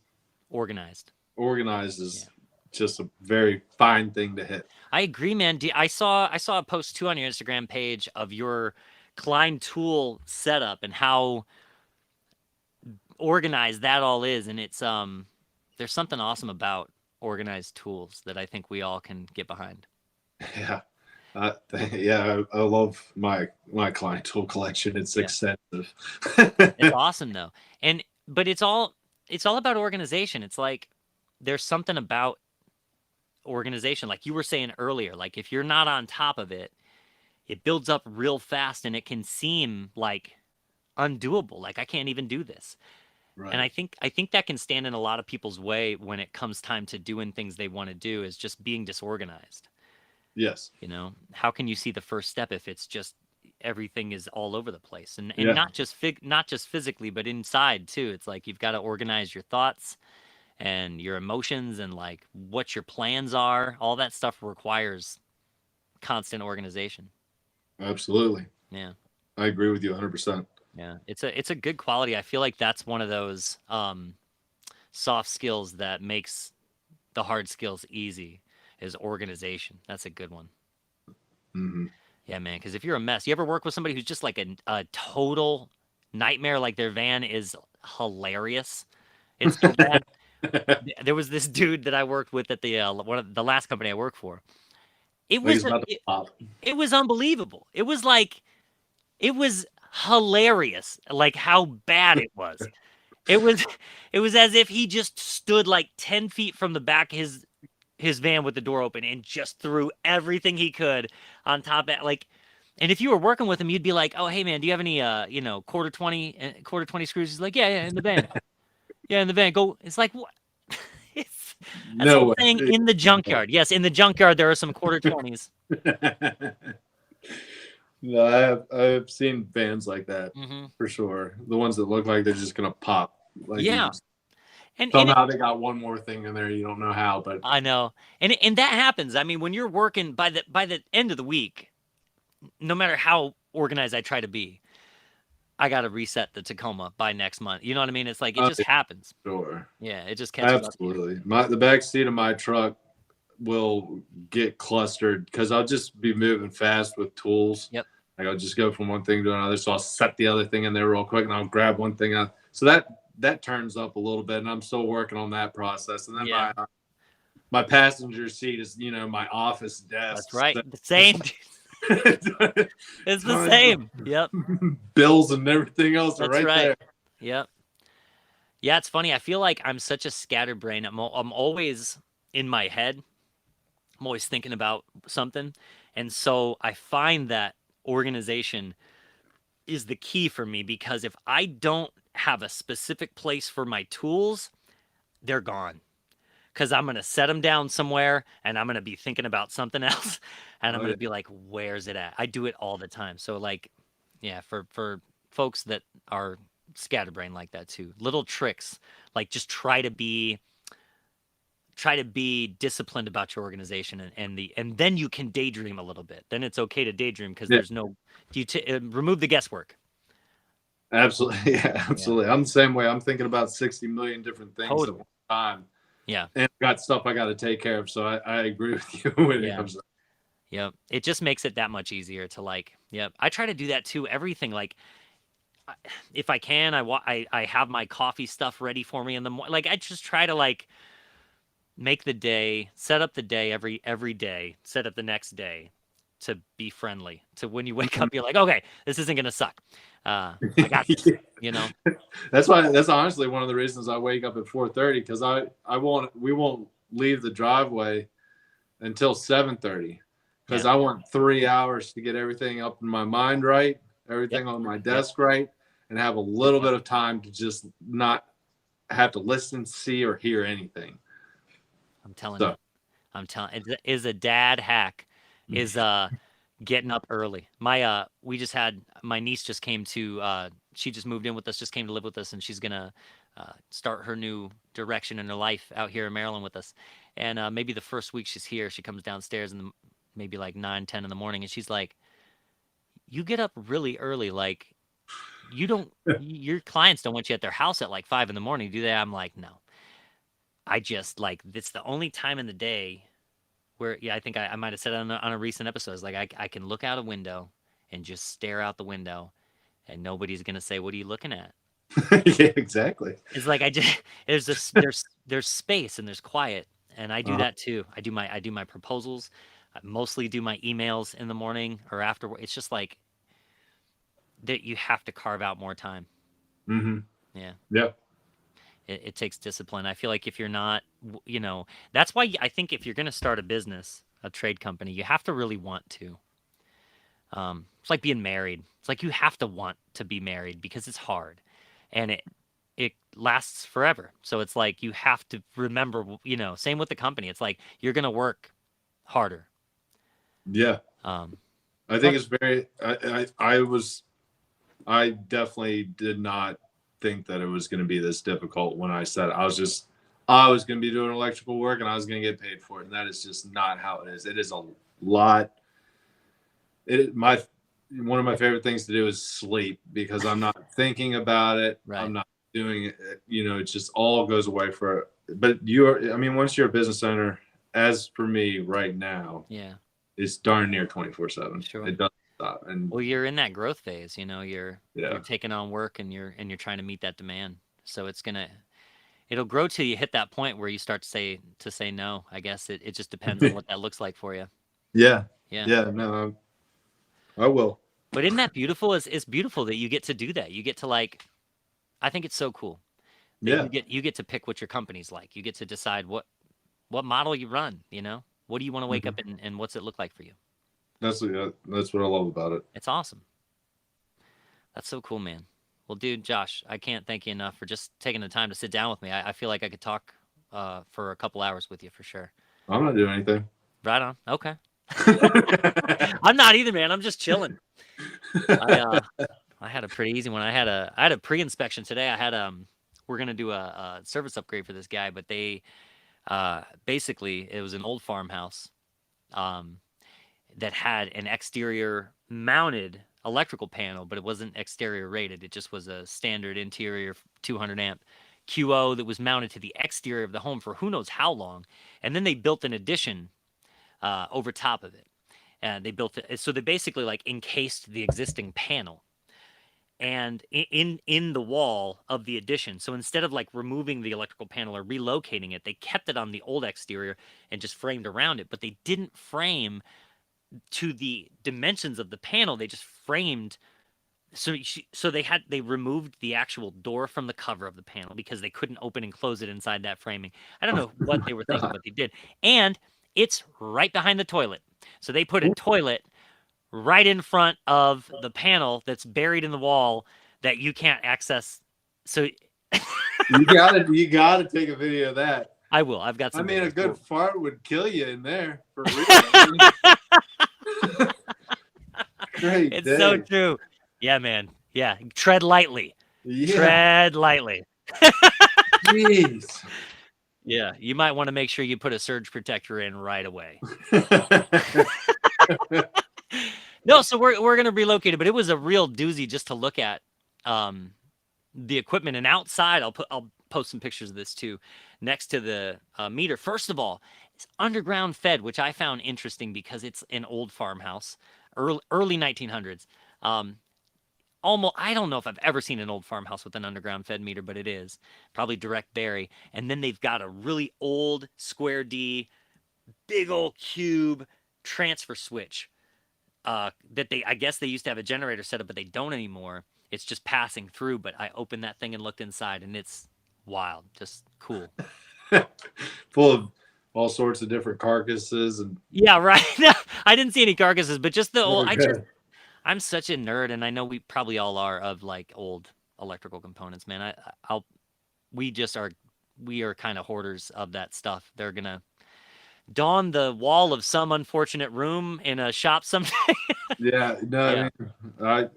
organized? organized Yeah. is just a very fine thing to hit. I agree, man. I saw a post too on your Instagram page of your Klein tool setup and how organized that all is, and it's there's something awesome about organized tools that I think we all can get behind. Yeah. Yeah, I love my client tool collection. It's Yeah, extensive. it's awesome though, but it's all about organization. It's like there's something about organization, like you were saying earlier. Like if you're not on top of it, it builds up real fast, and it can seem like undoable. Like I can't even do this. And Right. I think that can stand in a lot of people's way when it comes time to doing things they want to do, is just being disorganized. Yes. How can you see the first step if it's just everything is all over the place, and Yeah. not just physically, but inside too. It's like you've got to organize your thoughts and your emotions, and like what your plans are. All that stuff requires constant organization. Absolutely. Yeah. I agree with you 100%. Yeah. It's a good quality. I feel like that's one of those soft skills that makes the hard skills easy, is organization. That's a good one. Hmm. Yeah, man. Because if you're a mess, you ever work with somebody who's just like a total nightmare? Like their van is hilarious. It's so bad. There was this dude that I worked with at the one of the last company I worked for. It Like was it's about to it, pop. it was unbelievable. It was hilarious. Like how bad it was. It was it was as if he just stood like 10 feet from the back of his van with the door open and just threw everything he could on top of, like, and if you were working with him, you'd be like, "Oh, hey man, do you have any quarter 20 screws?" He's like, "Yeah, in the van. Yeah, in the van. Go." It's like, what? It's That's No like saying way. in the junkyard. Yes, in the junkyard there are some quarter 20s. No, I've seen vans like that Hmm. for sure. The ones that look like they're just gonna pop. Like you Yeah. just, And somehow they got one more thing in there. You don't know how, but I know. And that happens. I mean, when you're working by the end of the week, no matter how organized I try to be, I got to reset the Tacoma by next month. You know what I mean? It's like it oh, just yeah, happens. sure, Yeah, it just catches up to you. absolutely. The back seat of my truck will get clustered because I'll just be moving fast with tools. Yep. Like I'll just go from one thing to another. So I'll set the other thing in there real quick, and I'll grab one thing out. So that turns up a little bit, and I'm still working on that process. And then Yeah, my passenger seat is my office desk. that's right. So The same. It's the tons same. Yep. of bills and everything else are That's right right. there. Yep. Yeah, it's funny. I feel like I'm such a scatterbrain. I'm always in my head. I'm always thinking about something. And so I find that organization is the key for me, because if I don't have a specific place for my tools, they're gone. Because I'm going to set them down somewhere, and I'm going to be thinking about something else, and I'm Oh going yeah, to be like, where's it at? I do it all the time. So, like, yeah, for folks that are scatterbrained like that too, little tricks, like just try to be disciplined about your organization, and then you can daydream a little bit. Then it's okay to daydream, because yeah, there's no remove the guesswork. absolutely, yeah, Yeah, absolutely. I'm the same way. I'm thinking about 60 million different things at totally. one time, Yeah, and I've got stuff I got to take care of. So I agree with you when it yeah, comes to yeah. It just makes it that much easier to, like. Yeah, I try to do that too. Everything, like, if I can, I have my coffee stuff ready for me in the morning. Like I just try to, like, make the day, set up the day every day, set up the next day, to be friendly. To when you wake up, you're like, okay, this isn't gonna suck. I got this. You know. That's why. That's honestly one of the reasons I wake up at 4:30 because I won't. We won't leave the driveway until 7:30 because Yeah. I want 3 hours to get everything up in my mind right, Yep. everything on my Yep. desk right, and have a little Yep. bit of time to just not have to listen, see, or hear anything. I'm telling you. So I'm telling. It is a dad hack. Is getting up early. We just had my niece just came to. She just moved in with us. Just came to live with us, and she's gonna start her new direction in her life out here in Maryland with us. And maybe the first week she's here, she comes downstairs and maybe like 9, 10 in the morning, and she's like, "You get up really early. Like you don't. Your clients don't want you at their house at like 5 in the morning, do they?" I'm like, "No. I just like it's the only time in the day where yeah, I think I might have said it on a recent episode. It's like I can look out a window and just stare out the window, and nobody's gonna say, "What are you looking at?" yeah, exactly. It's like I just there's space and there's quiet, and I do Uh, that too. I do my proposals. I mostly do my emails in the morning or after. It's just like that you have to carve out more time. mm-hmm. Yeah. Yeah. It takes discipline. I feel like if you're not, that's why I think if you're going to start a business, a trade company, you have to really want to. It's like being married. It's like you have to want to be married because it's hard, and it lasts forever. So it's like you have to remember. Same with the company. It's like you're going to work harder. Yeah. Um, I think but it's very. I definitely did not think that it was going to be this difficult when I said it. I was going to be doing electrical work and I was going to get paid for it, and that is just not how it is. It is a lot. My one of my favorite things to do is sleep because I'm not thinking about it. right, I'm not doing it. It just all goes away for. But I mean, once you're a business owner, as for me right now, yeah, it's darn near 24/7. sure. It doesn't stop, and Well, you're in that growth phase. You're yeah. taking on work and you're trying to meet that demand. So it'll grow till you hit that point where you start to say no. I guess it just depends on what that looks like for you. Yeah. Yeah. Yeah. No, I will. But isn't that beautiful? It's beautiful that you get to do that. You get to I think it's so cool that Yeah. you get to pick what your company's like. You get to decide what model you run. What do you want to wake Mhm. up and what's it look like for you? That's what I love about it. It's awesome. That's so cool, man. Well, dude, Josh, I can't thank you enough for just taking the time to sit down with me. I feel like I could talk for a couple hours with you for sure. I'm not doing anything. Right on. Okay. I'm not either, man. I'm just chilling. I I had a pretty easy one. I had a pre-inspection today. We're gonna do a service upgrade for this guy, but they basically it was an old farmhouse um, that had an exterior mounted electrical panel, but it wasn't exterior rated. It just was a standard interior 200 amp QO that was mounted to the exterior of the home for who knows how long, and then they built an addition over top of it. And they built it so they basically like encased the existing panel and in the wall of the addition. So instead of like removing the electrical panel or relocating it, they kept it on the old exterior and just framed around it. But they didn't frame to the dimensions of the panel. They just framed. So they removed the actual door from the cover of the panel because they couldn't open and close it inside that framing. I don't know what they were thinking, God. but they did. And it's right behind the toilet. So they put a toilet right in front of the panel that's buried in the wall that you can't access. So You gotta take a video of that. I will. I've got I some mean, a videos. good fart would kill you in there for real. I mean, great It's so day. true. Yeah, man. Yeah. Tread lightly. Yeah. Tread lightly. Jeez. Yeah. You might want to make sure you put a surge protector in right away. No, so we're gonna relocate it, but it was a real doozy just to look at um the equipment and outside. I'll post some pictures of this too, next to the meter. First of all, it's underground fed, which I found interesting because it's an old farmhouse, early 1900s. Um, Almost, I don't know if I've ever seen an old farmhouse with an underground fed meter, but it is probably direct dairy. And then they've got a really old square D, big old cube transfer switch that I guess they used to have a generator set up, but they don't anymore. It's just passing through. But I opened that thing and looked inside, and it's wild, just cool. Full of all sorts of different carcasses and Yeah, right. I didn't see any carcasses, but just the old. okay. I'm such a nerd, and I know we probably all are of like old electrical components, man. I'll we just are we are kind of hoarders of that stuff. They're gonna don the wall of some unfortunate room in a shop someday. Yeah, no, I Yeah,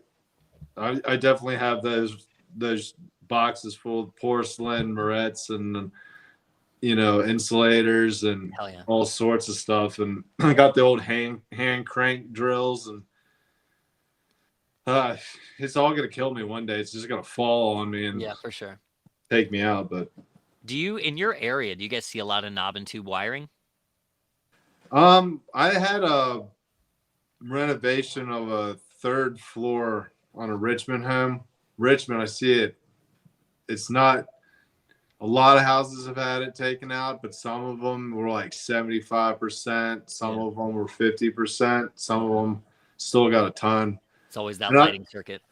mean, I definitely have those boxes full of porcelain, morettes, and insulators and hell yeah. all sorts of stuff. And I got the old hand crank drills, and uh, it's all gonna kill me one day. It's just gonna fall on me and Yeah, for sure. take me out. But Do you, in your area, do you guys see a lot of knob and tube wiring? I had a renovation of a third floor on a Richmond home. Richmond, I see it. It's not a lot of houses have had it taken out, but some of them were like 75%. Some Yeah. of them were 50%. Some of them still got a ton. It's always that And lighting circuit.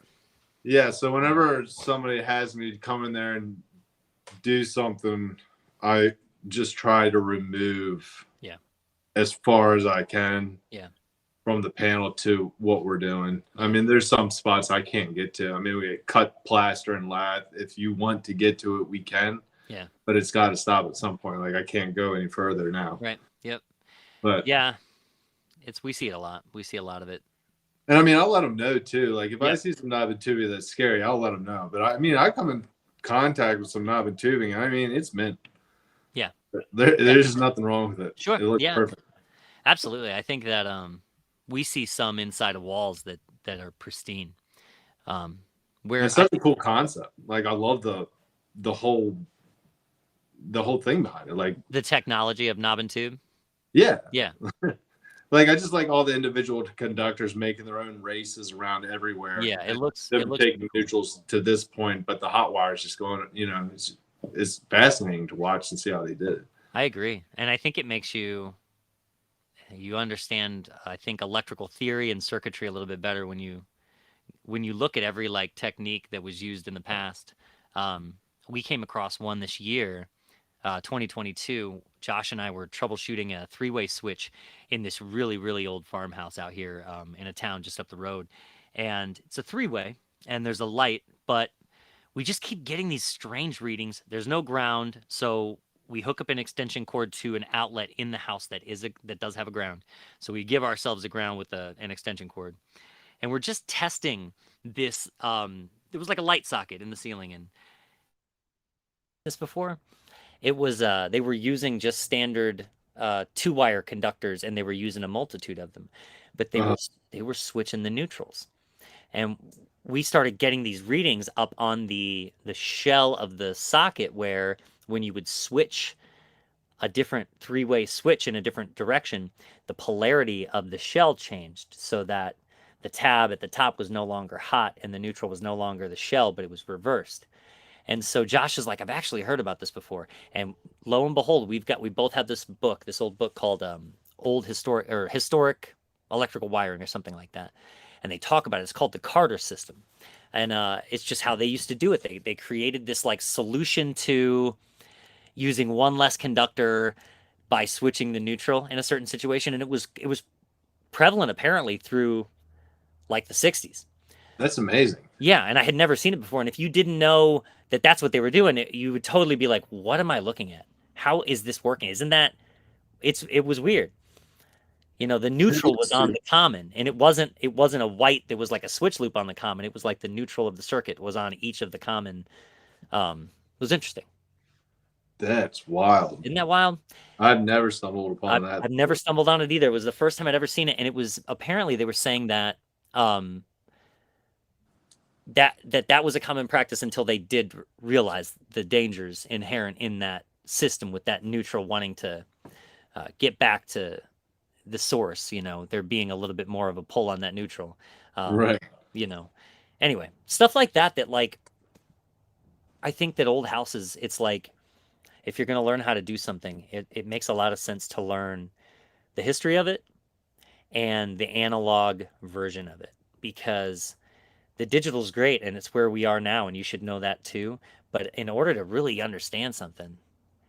yeah, so whenever somebody has me come in there and do something, I just try to remove Yeah. as far as I can. Yeah. From the panel to what we're doing. I Yeah. mean, there's some spots I can't get to. I mean, we cut plaster and lath. If you want to get to it, we can. Yeah. But it's got to stop at some point. Like I can't go any further now. Right. Yep. But Yeah. We see it a lot. We see a lot of it. and I mean, I'll let them know too. Like if I Yeah. see some knob and tubing that's scary, I'll let them know. But I mean, I come in contact with some knob and tubing. I mean, it's mint. Yeah. There's just nothing wrong with it. Sure. It looks Yeah. perfect. Absolutely. I think that we see some inside of walls that are pristine. Um, And where it's such a cool concept. Like I love the whole thing behind it. Like the technology of knob and tube. yeah. Yeah. Like I just like all the individual conductors making their own races around everywhere. Yeah. It And looks them taking neutrals to this point, but the hot wires just going. It's fascinating to watch and see how they did it. I agree. And I think it makes you understand, I think, electrical theory and circuitry a little bit better when you look at every like technique that was used in the past. Um, we came across one this year, 2022. Josh and I were troubleshooting a three-way switch in this really, really old farmhouse out here in a town just up the road. And it's a three-way, and there's a light, but we just keep getting these strange readings. There's no ground, so we hook up an extension cord to an outlet in the house that does have a ground. So we give ourselves a ground with an extension cord, and we're just testing this. It was like a light socket in the ceiling, and this before it was they were using just standard two-wire conductors, and they were using a multitude of them, but they were switching the neutrals, and we started getting these readings up on the shell of the socket where when you would switch a different three-way switch in a different direction, the polarity of the shell changed so that the tab at the top was no longer hot and the neutral was no longer the shell, but it was reversed. And so Josh is like, I've actually heard about this before. And lo and behold, we both have this old book called Old Historic Electrical Wiring or something like that. And they talk about it. It's called the Carter system. And it's just how they used to do it. They created this like solution to using one less conductor by switching the neutral in a certain situation. And it was prevalent apparently through like the 60s. That's amazing. Yeah, and I had never seen it before. And if you didn't know that that's what they were doing, you would totally be like, "What am I looking at? How is this working? Isn't that?" It was weird. The neutral was on the common, and it wasn't a white. There was like a switch loop on the common. It was like the neutral of the circuit was on each of the common. It was interesting. That's wild. Isn't that wild? I've never stumbled upon that. I've never stumbled on it either. It was the first time I'd ever seen it, and it was apparently they were saying that that was a common practice until they did realize the dangers inherent in that system with that neutral wanting to get back to the source. There being a little bit more of a pull on that neutral. Right. Anyway, stuff like that like I think that old houses, it's like if you're going to learn how to do something, it makes a lot of sense to learn the history of it and the analog version of it, because the digital is great and it's where we are now, and you should know that too. But in order to really understand something,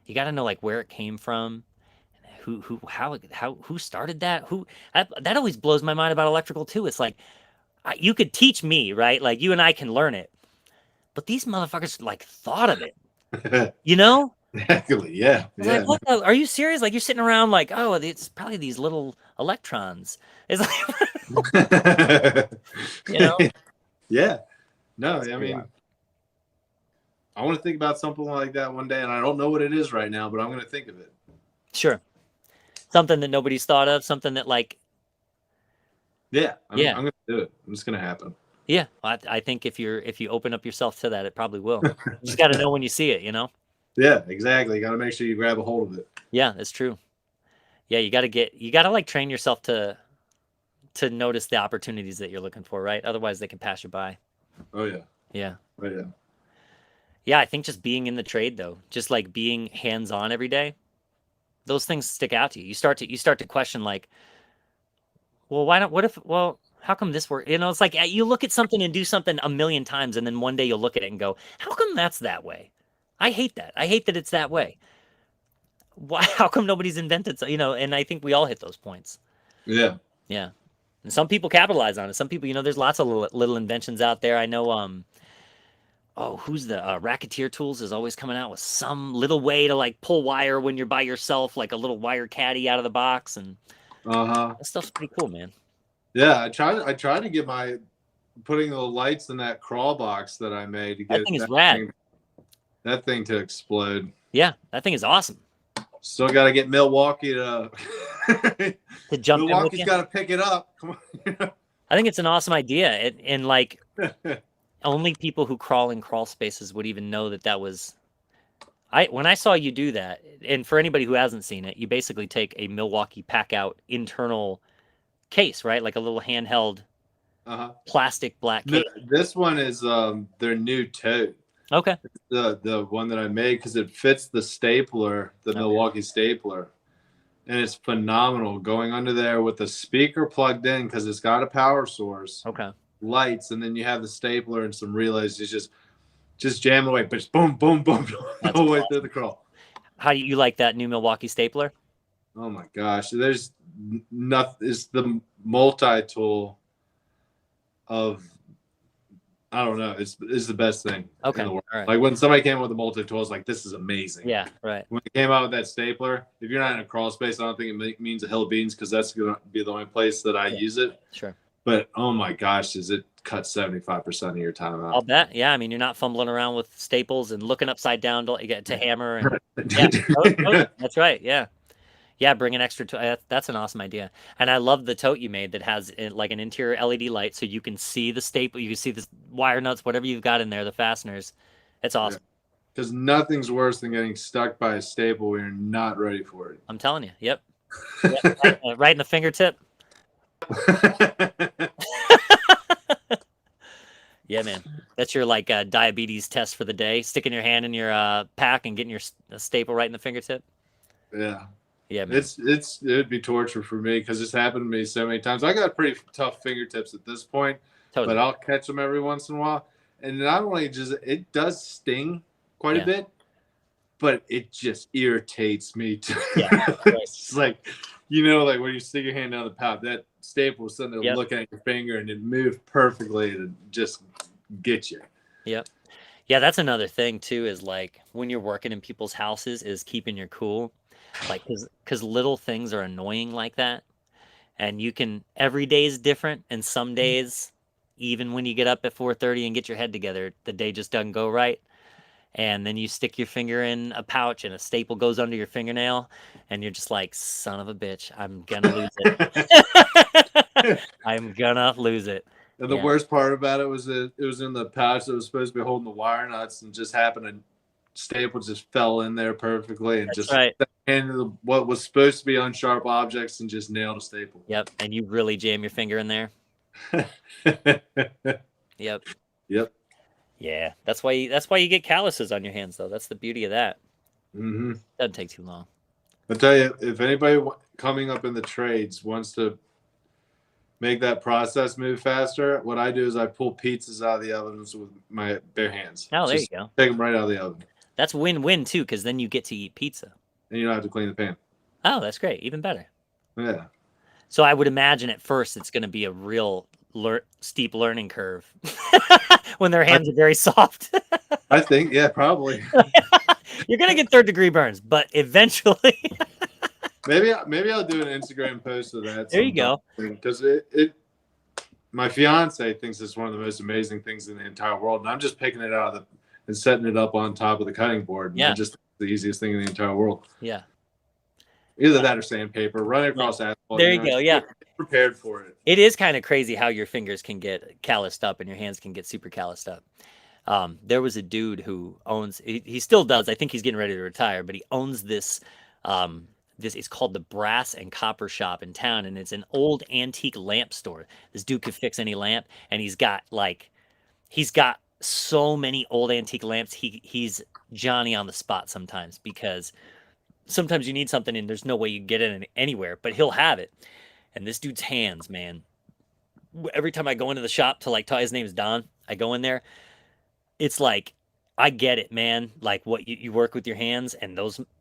you got to know like where it came from, who started that, that always blows my mind about electrical too. It's like you could teach me, right? Like you and I can learn it, but these motherfuckers like thought of it, you know? Exactly. Yeah. I was like, Yeah. what are you serious? Like you're sitting around like, oh, it's probably these little electrons. It's like, you know? Yeah. No, It's I pretty mean, wild. I want to think about something like that one day, and I don't know what it is right now, but I'm going to think of it. Sure. Something that nobody's thought of, something that like, Yeah, I'm yeah, going to do it. It's going to happen. yeah. I think if you open up yourself to that, it probably will. You just got to know when you see it, you know? Yeah, exactly. You got to make sure you grab a hold of it. Yeah, that's true. Yeah, you got to like train yourself to notice the opportunities that you're looking for, right? Otherwise, they can pass you by. Oh yeah. Yeah. Oh yeah. Yeah, I think just being in the trade though, just like being hands-on every day, those things stick out to you. You start to question like, well, why don't what if well, how come this work? You know, it's like you look at something and do something a million times and then one day you'll look at it and go, how come that's that way? I hate that. I hate that it's that way. Why how come nobody's invented you know, and I think we all hit those points. Yeah. Yeah. And some people capitalize on it. Some people, there's lots of little inventions out there. I know oh, who's the Racketeer Tools is always coming out with some little way to like pull wire when you're by yourself, like a little wire caddy out of the box, and Uh-huh. that stuff's pretty cool, man. Yeah, I tried to get my putting the lights in that crawl box that I made to That get thing is rad. that thing to explode. Yeah, that thing is awesome. Still got to get Milwaukee to To jump in with Milwaukee's you. got to pick it up. Come on. I think it's an awesome idea, and like only people who crawl in crawl spaces would even know that was. When I saw you do that, and for anybody who hasn't seen it, you basically take a Milwaukee pack out internal case, right? Like a little handheld Uh-huh. plastic black case. This one is their new tote. Okay. The one that I made because it fits the stapler, the Milwaukee stapler, and it's phenomenal. Going under there with the speaker plugged in because it's got a power source. Okay. Lights, and then you have the stapler and some relays. It's just jam away, but just boom, boom, boom, the whole way through the crawl. How do you like that new Milwaukee stapler? Oh my gosh, there's nothing. It's the multi-tool of, I don't know. It's the best thing Okay. in the world. All right. Like when somebody came with a multi-tool, I was like, this is amazing. Yeah. Right. When it came out with that stapler, if you're not in a crawl space, I don't think it means a hill of beans because that's going to be the only place that I use it. Sure. But oh my gosh, does it cut 75% of your time out? I'll bet. Yeah. I mean, you're not fumbling around with staples and looking upside down to get to hammer. And, yeah. That's right. Yeah. Yeah. Bring an extra. That's an awesome idea. And I love the tote you made that has like an interior LED light, so you can see the staple. You can see the wire nuts, whatever you've got in there, the fasteners. It's awesome. Because nothing's worse than getting stuck by a staple when you're not ready for it. I'm telling you. Yep. Right in the fingertip. Yeah, man. That's your like diabetes test for the day. Sticking your hand in your pack and getting your staple right in the fingertip. Yeah. Yeah, man. It'd be torture for me because it's happened to me so many times. I got pretty tough fingertips at this point, Totally. but I'll catch them every once in a while. And not only it does sting quite a bit, but it just irritates me too. Yeah. It's like, like when you stick your hand down the pouch, that staple is sitting there looking at your finger and it moved perfectly to just get you. Yep. Yeah, that's another thing too, is like when you're working in people's houses is keeping your cool. Like, because little things are annoying like that. And every day is different. And some days, even when you get up at 4:30 and get your head together, the day just doesn't go right. And then you stick your finger in a pouch and a staple goes under your fingernail. And you're just like, son of a bitch, I'm going to lose it. I'm going to lose it. And the worst part about it was that it was in the pouch that was supposed to be holding the wire nuts and just happened to staple just fell in there perfectly and just handed what was supposed to be unsharp objects and just nailed a staple. Yep. And you really jam your finger in there. Yep. Yeah. That's why you get calluses on your hands, though. That's the beauty of that. Mm-hmm. Doesn't take too long. I'll tell you, if anybody coming up in the trades wants to make that process move faster, what I do is I pull pizzas out of the ovens with my bare hands. Oh, there you Just go. take them right out of the oven. That's win-win too, because then you get to eat pizza. And you don't have to clean the pan. Oh, that's great. Even better. Yeah. So I would imagine at first it's going to be a real steep learning curve when their hands are very soft. I think, yeah, probably. You're going to get third-degree burns, but eventually. maybe I'll do an Instagram post of that. There you go. Because my fiance thinks it's one of the most amazing things in the entire world, and I'm just picking it out of and setting it up on top of the cutting board. And Yeah. I just think it's the easiest thing in the entire world. Yeah. Either that or sandpaper, running across asphalt. There you go. Yeah. Prepared for it. It is kind of crazy how your fingers can get calloused up and your hands can get super calloused up. There was a dude who owns, he still does, I think he's getting ready to retire, but he owns this, it's called the Brass and Copper Shop in town, and it's an old antique lamp store. This dude could fix any lamp, and he's got so many old antique lamps. He's Johnny on the spot sometimes, because sometimes you need something and there's no way you can get it anywhere, but he'll have it. And this dude's hands, man, every time I go into the shop to his name is Don, I go in there, it's like, I get it, man. Like what you work with your hands, and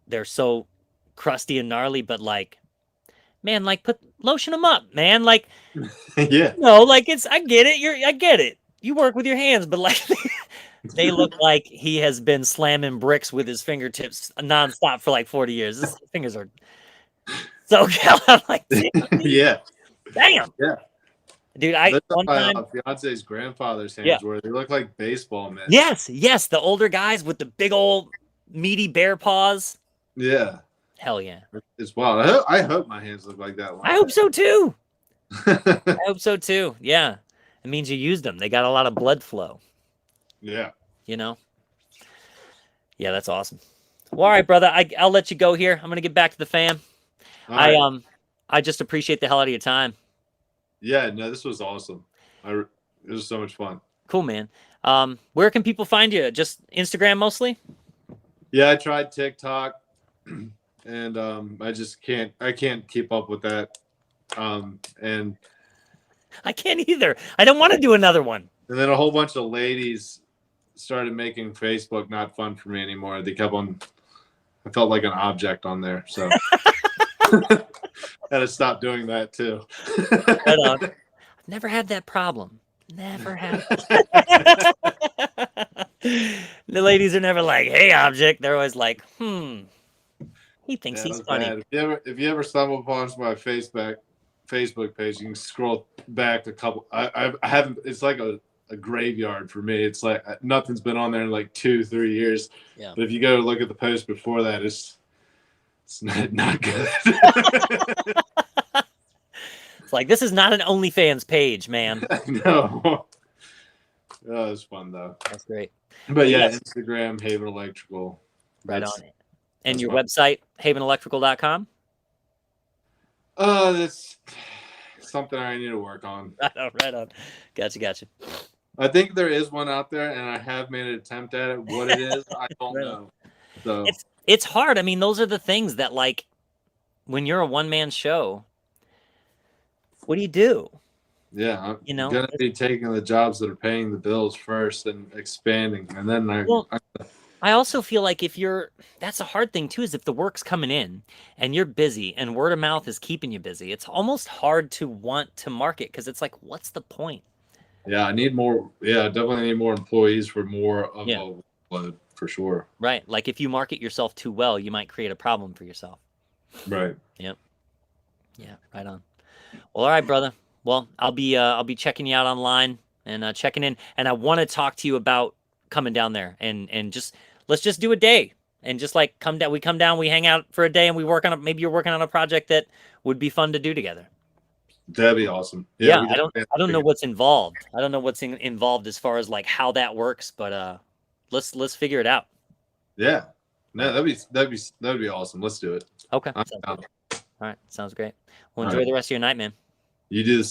they're so crusty and gnarly, but man, lotion them up, man. Yeah. I get it. I get it. You work with your hands, but they look like he has been slamming bricks with his fingertips nonstop for 40 years. His fingers are so I'm like, yeah. Damn. Yeah. Dude, one my time, fiance's grandfather's hands were. They look like baseball mitts. Yes, the older guys with the big old meaty bear paws. Yeah. Hell yeah. It's wild. I hope my hands look like that. I hope so too. I hope so too. Yeah. It means you used them. They got a lot of blood flow. Yeah. You know? Yeah, that's awesome. Well, all right, brother. I'll let you go here. I'm gonna get back to the fam. I just appreciate the hell out of your time. Yeah, no, this was awesome. It was so much fun. Cool, man. Where can people find you? Just Instagram mostly? Yeah, I tried TikTok, and I can't keep up with that. And I can't either. I don't want to do another one. And then a whole bunch of ladies started making Facebook not fun for me anymore. They kept on. I felt like an object on there, so had to stop doing that too. Right on. I've never had that problem. Never had. The ladies are never like, "Hey, object." They're always like, he thinks he's funny. Bad. If you ever stumble upon my Facebook page, you can scroll back a couple. I haven't. It's like a graveyard for me. It's like nothing's been on there in 2-3 years. Yeah. But if you go look at the post before that, it's not good. It's like, this is not an OnlyFans page, man. No. Oh, it was fun though. That's great. But yeah, yes. Instagram, Haven Electrical. Right on. And your website, havenelectrical.com? That's something I need to work on. Right on. Gotcha. I think there is one out there, and I have made an attempt at it. What it is, I don't know. So it's hard. I mean, those are the things that, when you're a one-man show, what do you do? Yeah, I'm gonna be taking the jobs that are paying the bills first and expanding, and then I also feel like that's a hard thing too, is if the work's coming in and you're busy and word of mouth is keeping you busy, it's almost hard to want to market, because it's like, what's the point? Yeah, I need more. Yeah, I definitely need more employees for more of a load for sure. Right. Like if you market yourself too well, you might create a problem for yourself. Right. Yep. Yeah. Right on. Well, all right, brother. Well, I'll be checking you out online and checking in, and I want to talk to you about coming down there and let's just do a day and just come down. We come down, we hang out for a day, and we work on maybe you're working on a project that would be fun to do together. That'd be awesome. Yeah, I don't know what's involved. I don't know what's involved as far as how that works, but let's figure it out. Yeah. No, that'd be awesome. Let's do it. Okay. All right. Sounds great. Well, enjoy the rest of your night, man. You do the